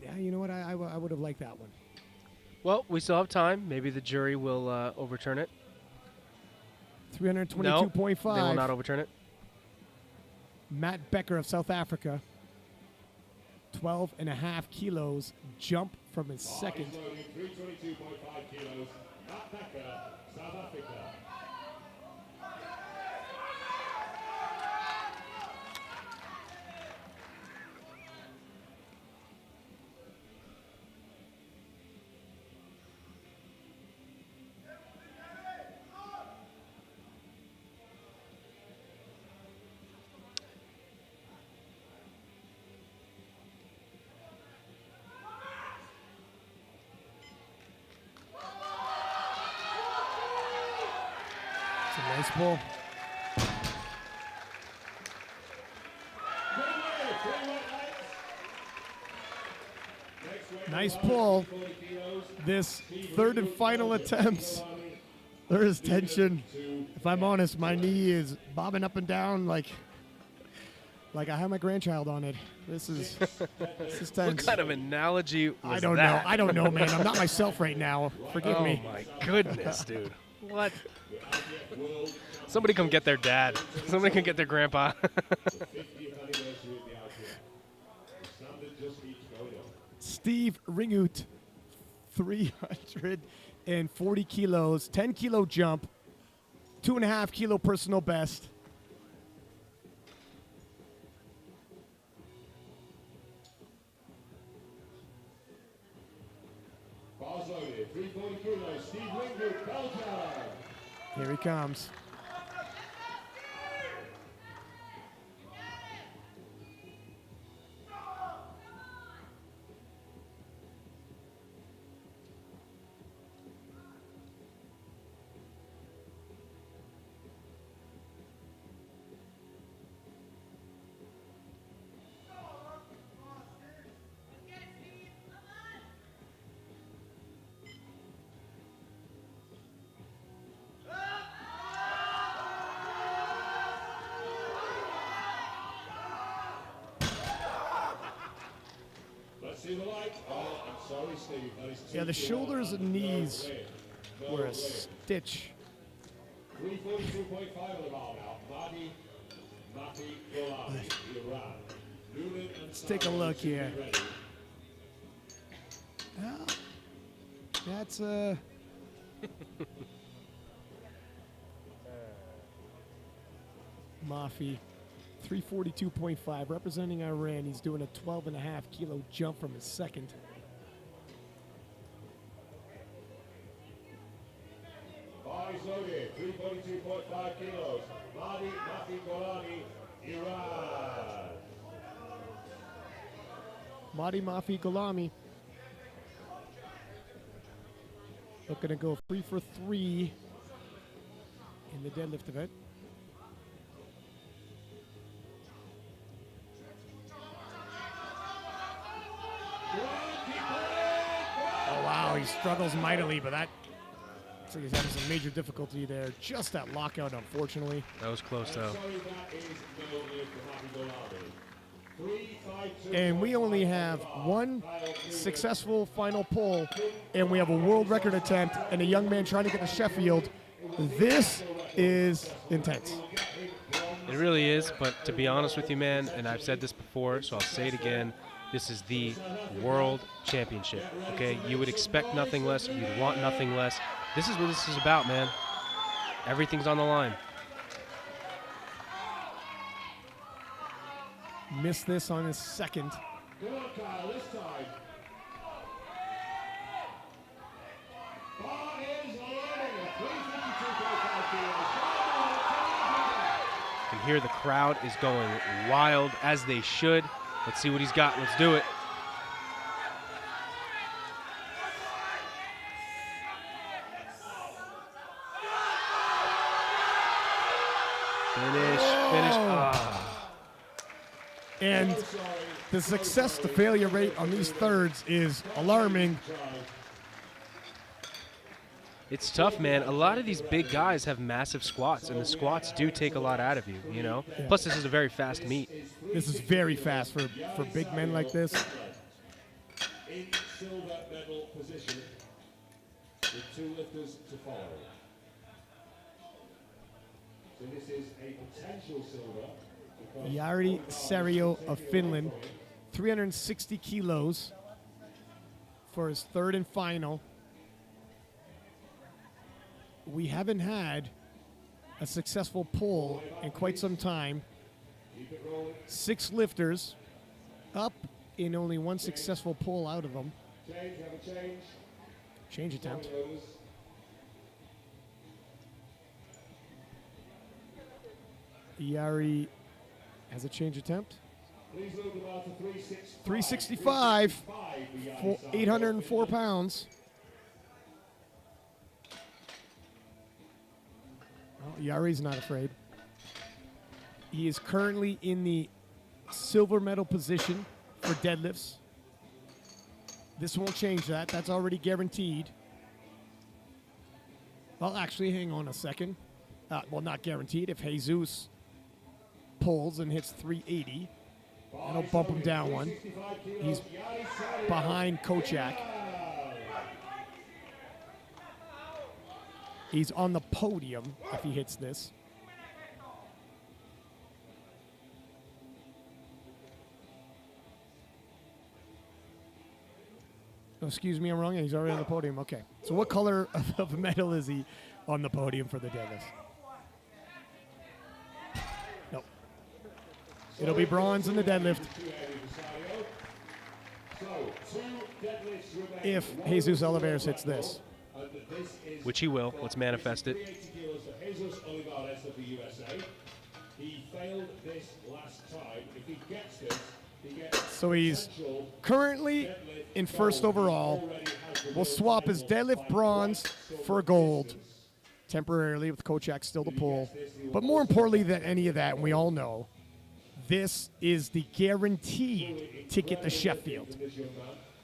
Yeah, you know what? I would have liked that one. Well, we still have time. Maybe the jury will overturn it. 322.5. No, they will not overturn it. Matt Becker of South Africa. 12.5 kilos jump from his second. 322.5 kilos. Matt Becker, South Africa. It's a nice pull. Nice pull. This third and final attempts. There is tension. If I'm honest, my knee is bobbing up and down like I have my grandchild on it. This is What tense. kind of analogy was I don't that? know. I don't know, man. I'm not myself right now. Forgive Oh me. my goodness, dude. What? Somebody come get their dad. Somebody can get their grandpa. 50th anniversary of the IPF. The standard just keeps going up. Steve Ringoot, 340 kilos, 10 kilo jump, 2.5 kilo personal best. Bars loaded. 340 kilos. Steve Ringo, Belgium. Here he comes. Oh, I'm sorry, Steve. That is Yeah, the shoulders and knees were a stitch. 342.5 on the bar now. Mati Golani, Iran. Let's take a look here. Well, that's Mafi, 342.5, representing Iran. He's doing a 12.5 kilo jump from his second. Bodies loaded, 342.5 kilos. Mati Golani, Iran. Madi Mafi Golami looking to go 3 for 3 in the deadlift event. Oh wow, he struggles mightily, but that looks like he's having some major difficulty there. Just that lockout, unfortunately. That was close, though. And we only have one successful final pull, and we have a world record attempt and a young man trying to get to Sheffield. This is intense. It really is, but to be honest with you, man, and I've said this before, so I'll say it again, this is the World Championship, okay? You would expect nothing less. You'd want nothing less. This is what this is about, man. Everything's on the line. Missed this on his second. Come on, Kyle, this time. Bar is loading at 352.5 kilos. You can hear the crowd is going wild, as they should. Let's see what he's got. Let's do it. Finish. Ah. And the success to failure rate on these thirds is alarming. It's tough, man. A lot of these big guys have massive squats, and the squats do take a lot out of you, you know? Yeah. Plus, this is a very fast meet. This is very fast for big men like this. In silver medal position, with 2 lifters to follow. So this is a potential silver. Jari Serio of Finland, 360 kilos for his third and final. We haven't had a successful pull in quite some time. 6 lifters up in only 1 successful pull out of them. Change attempt. Jari has a change attempt. 365 for 804 pounds. Well, Yari's not afraid. He is currently in the silver medal position for deadlifts. This won't change that. That's already guaranteed. Well, actually, hang on a second. Well, not guaranteed. If Jesus pulls and hits 380, that'll bump him down 1. He's behind Kochak. He's on the podium if he hits this. Oh, excuse me, I'm wrong. He's already on the podium. Okay. So what color of medal is he on the podium for the deadlift? Nope. It'll be bronze in the deadlift if Jesus Oliveira hits this. Which he will. Let's manifest it. He failed this last time. If he gets this, he gets So he's currently in first overall. We'll swap his deadlift bronze for gold temporarily with Kochak still to pull. But more importantly than any of that, and we all know, this is the guaranteed ticket to Sheffield.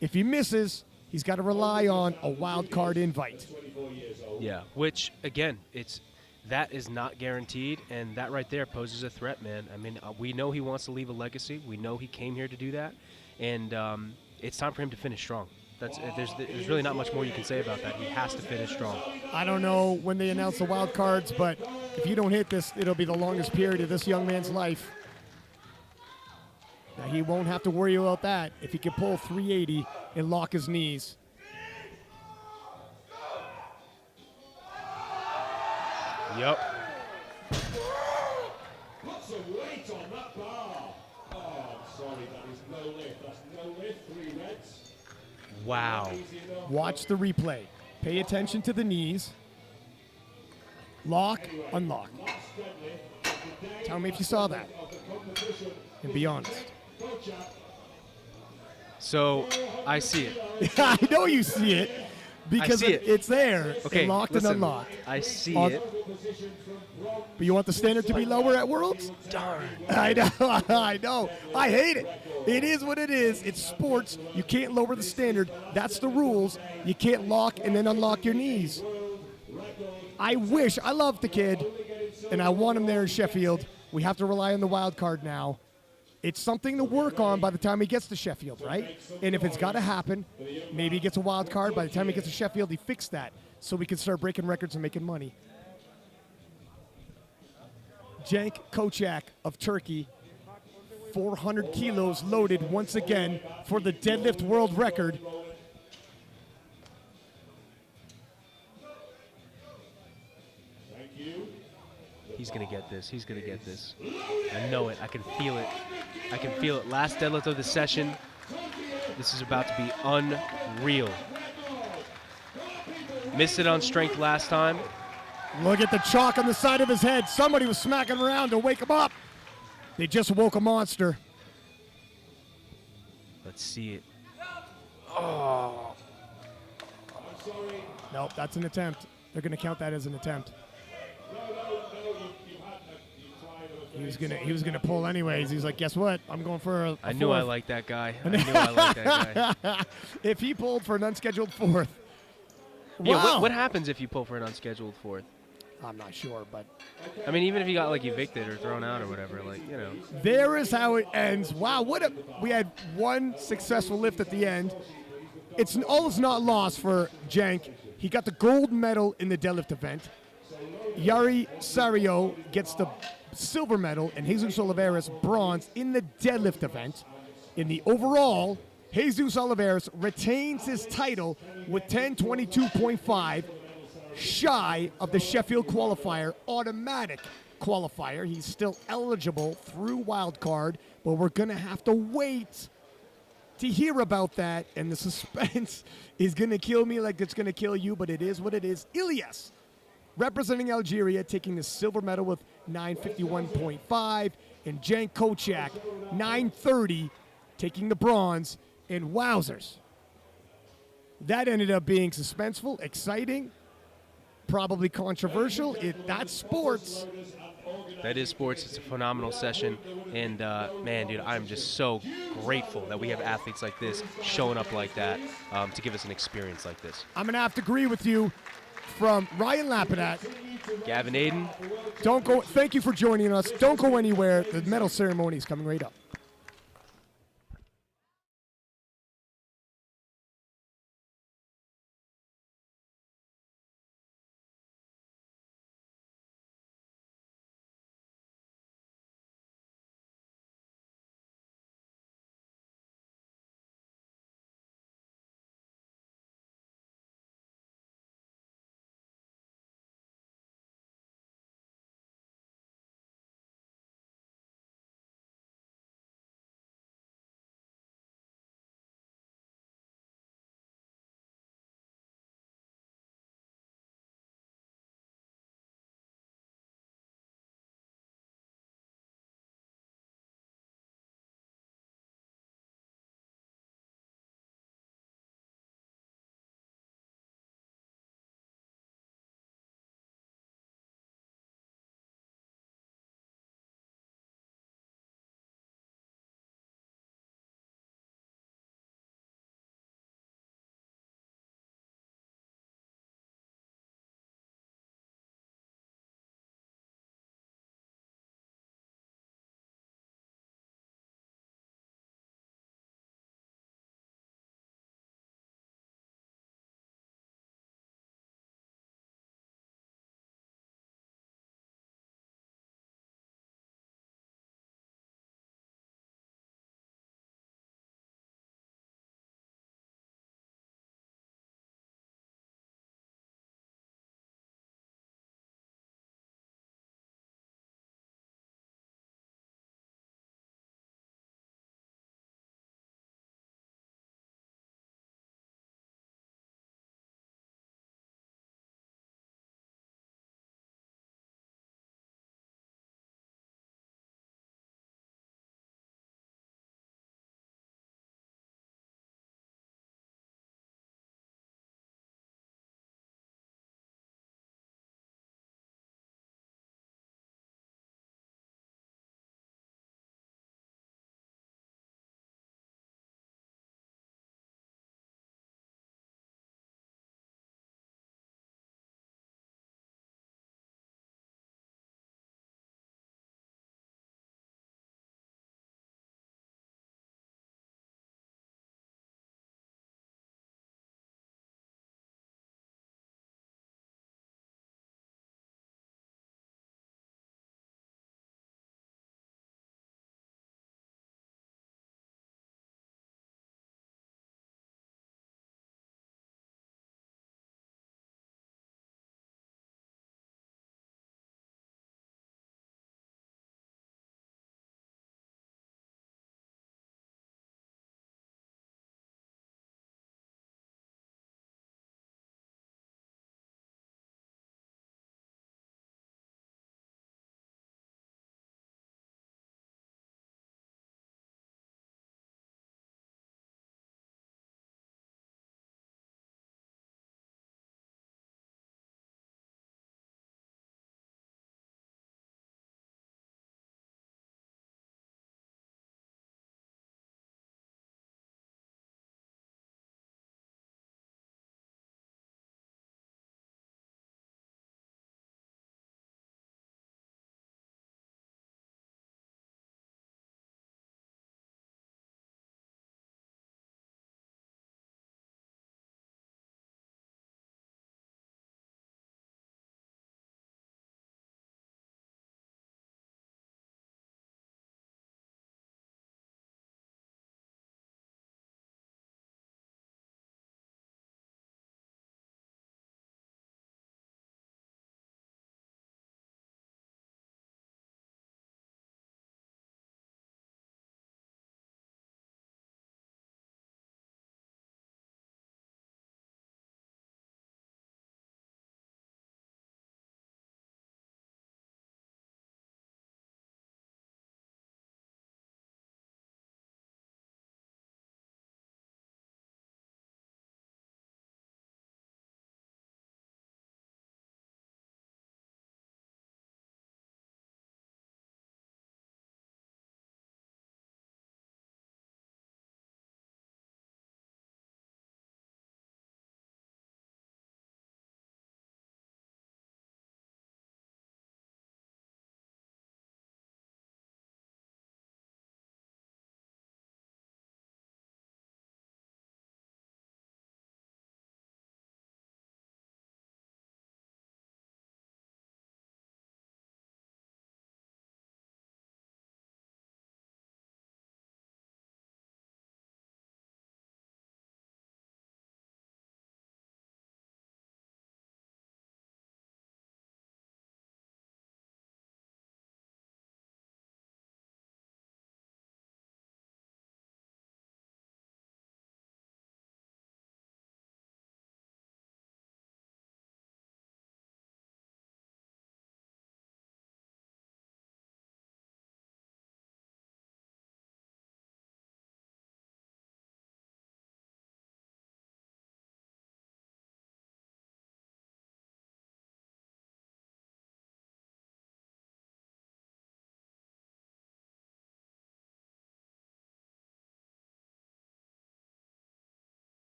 If he misses, he's got to rely on a wild card invite. Yeah, which, again, that is not guaranteed, and that right there poses a threat, man. I mean, we know he wants to leave a legacy. We know he came here to do that. And it's time for him to finish strong. There's really not much more you can say about that. He has to finish strong. I don't know when they announce the wild cards, but if you don't hit this, it'll be the longest period of this young man's life. Now, he won't have to worry about that if he can pull 380 and lock his knees. Yep. Lots of weight on that bar. Oh, I'm sorry, that is no lift. That's no lift. 3 reds. Wow. Easy enough. Watch the replay. Pay attention to the knees. Lock, unlock. Last deadlift. Tell me if you saw that. Of the competition. And be honest. Kojak. So I see it. I know you see it because see it. it's there. Okay, locked listen, and unlocked. I see On- it. But you want the standard to be lower at Worlds? Darn. I know, I know. I hate it. It is what it is. It's sports. You can't lower the standard. That's the rules. You can't lock and then unlock your knees. I love the kid, and I want him there in Sheffield. We have to rely on the wild card now. It's something to work on by the time he gets to Sheffield, right? And if it's got to happen, maybe he gets a wild card. By the time he gets to Sheffield, he fixed that so we can start breaking records and making money. Cenk Kocak of Turkey, 400 kilos loaded once again for the deadlift world record. Thank you. He's going to get this. He's going to get this. I know it. I can feel it. I can feel it. Last deadlift of the session. This is about to be unreal. Missed it on strength last time. Look at the chalk on the side of his head. Somebody was smacking around to wake him up. They just woke a monster. Let's see it. Oh. I'm sorry. Nope, that's an attempt. They're going to count that as an attempt. No, you had He was gonna pull anyways. He's like, guess what? I'm going for a I knew I fourth. liked that guy. I knew I liked that guy. If he pulled for an unscheduled fourth. Yeah, Wow. what happens if you pull for an unscheduled fourth? I'm not sure, but I mean, even if you got like evicted or thrown out or whatever, like, you know. there is how it ends. Wow, we had one successful lift at the end. It's all is not lost for Cenk. He got the gold medal in the deadlift event. Yari Sario gets the silver medal, and Jesus Oliveras bronze in the deadlift event. In the overall, Jesus Oliveras retains his title with 10:22.5, shy of the Sheffield qualifier, automatic qualifier. He's still eligible through wild card, but we're going to have to wait to hear about that, and the suspense is going to kill me like it's going to kill you, but it is what it is. Ilyas, representing Algeria, taking the silver medal with 9:51.5, and Cenk Kocak, 9:30, taking the bronze. And wowzers, that ended up being suspenseful, exciting, probably controversial. That's sports. That is sports. It's a phenomenal session. And, man, dude, I'm just so grateful that we have athletes like this showing up like that to give us an experience like this. I'm going to have to agree with you. From Ryan Lapidat, Gavin Aiden. don't go. Thank you for joining us. Don't go anywhere. The medal ceremony is coming right up.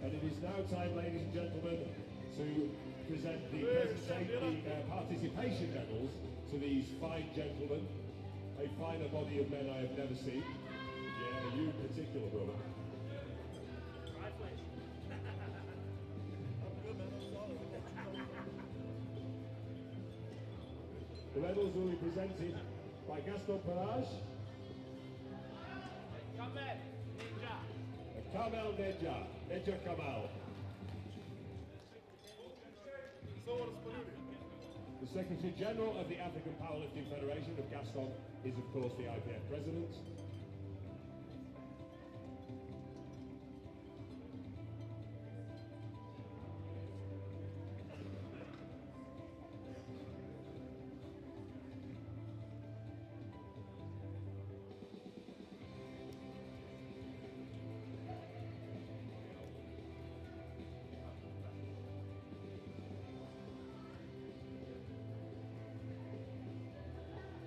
And it is now time, ladies and gentlemen, to present the participation medals to these fine gentlemen. A finer body of men I have never seen. Yeah, you in particular, brother. The medals will be presented by Gaston Parage and Kamel Nedja. Nedja Kamal. The Secretary General of the African Powerlifting Federation of Gaston is, of course, the IPF President.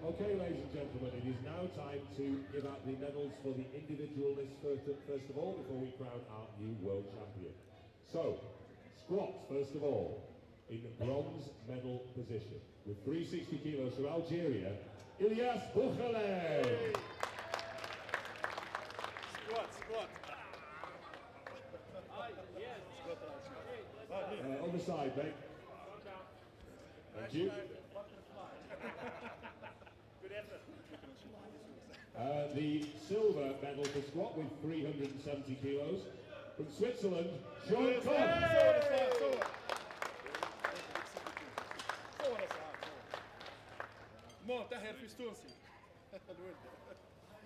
Okay, ladies and gentlemen, it is now time to give out the medals for the individual list first of all, before we crown our new world champion. So, squats, first of all, in the bronze medal position, with 360 kilos from Algeria, Ilyas Boukhale. Squat. Other side, mate. Thank you. Good effort. The silver medal for squat with 370 kilos from Switzerland, Sean Cobb.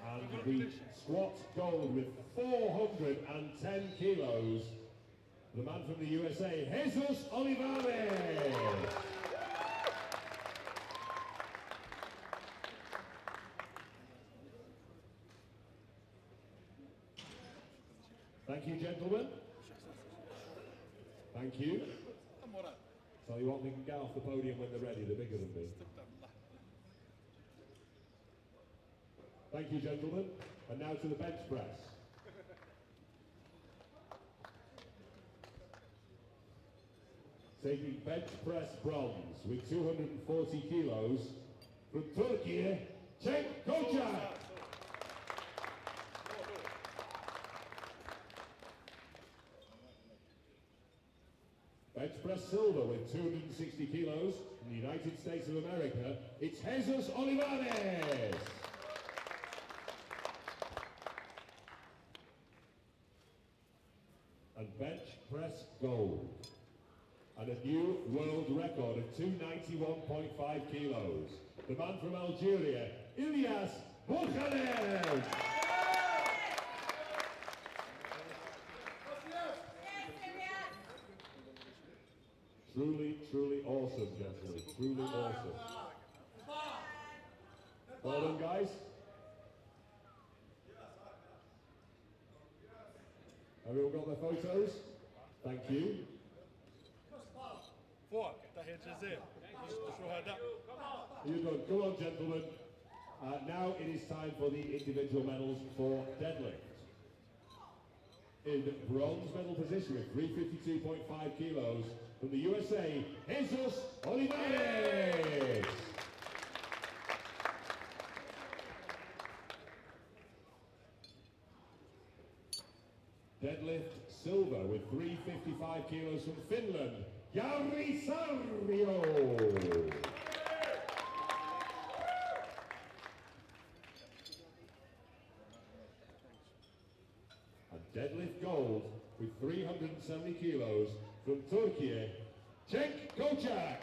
And the squat gold with 410 kilos, the man from the USA, Jesus Olivares. Thank you, gentlemen. Thank you. Tell you what, they can get off the podium when they're ready, they're bigger than me. Thank you, gentlemen. And now to the bench press. Taking bench press bronze with 240 kilos from Turkey, Cenk Koca. Bench press silver with 260 kilos from the United States of America, it's Jesus Olivares. And bench press gold. And a new world record of 291.5 kilos. The man from Algeria, Ilyas Boukhale. Truly awesome, gentlemen. Truly awesome. Well done, guys. Everyone got their photos? Thank you. You're done. Come on, gentlemen. Now it is time for the individual medals for deadlift. In bronze medal position with 352.5 kilos from the USA, Jesus Olivares. Deadlift silver with 355 kilos from Finland, Jari Sarrio. And deadlift gold with 370 kilos from Turkey, Cenk Koca.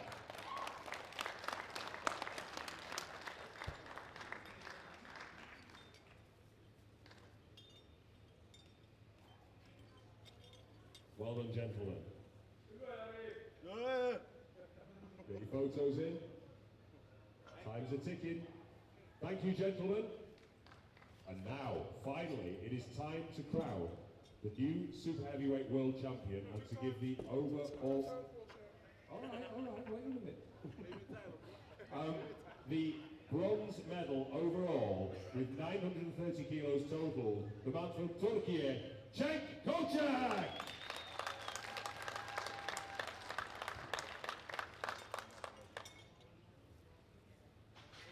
Well done, gentlemen. Get your photos in. Times are ticking. Thank you, gentlemen. And now, finally, it is time to crown the new super heavyweight world champion and to give the overall... All right, wait a minute. The bronze medal overall with 930 kilos total, the man from Turkey, Cenk Koca.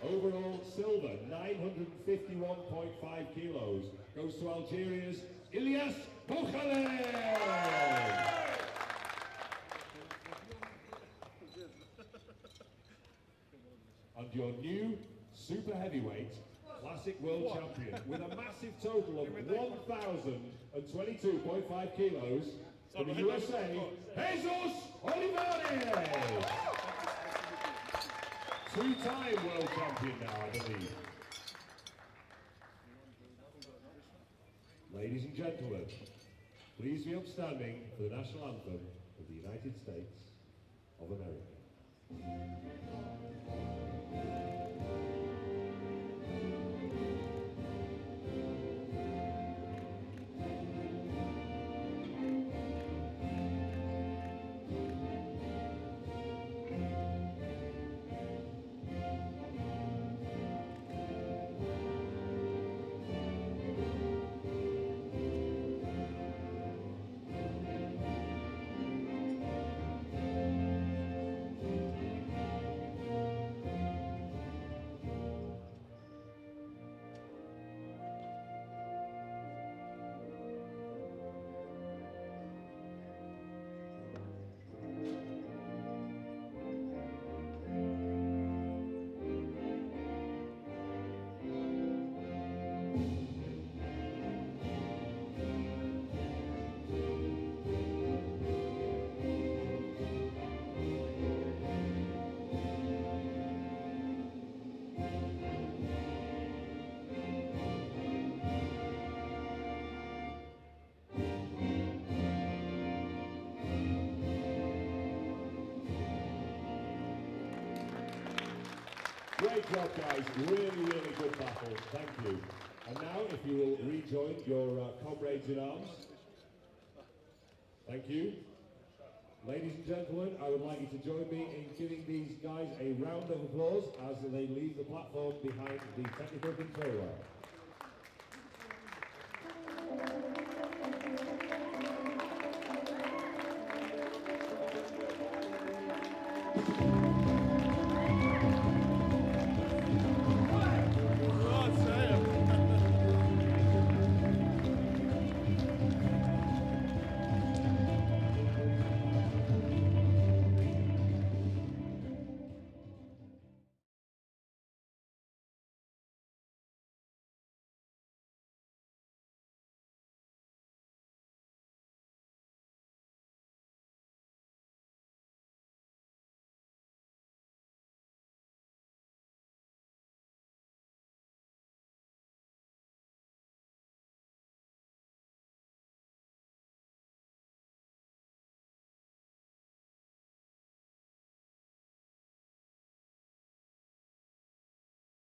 Overall silver, 951.5 kilos, goes to Algeria's Ilyas Boukhale. And your new super heavyweight classic world champion with a massive total of 1,022.5 kilos from the USA, Jesus Olivares. Two-time world champion now, I believe. Ladies and gentlemen, please be upstanding for the national anthem of the United States of America. Great job, guys. Really, really good battle. Thank you. And now, if you will rejoin your comrades in arms. Thank you. Ladies and gentlemen, I would like you to join me in giving these guys a round of applause as they leave the platform behind the technical controller.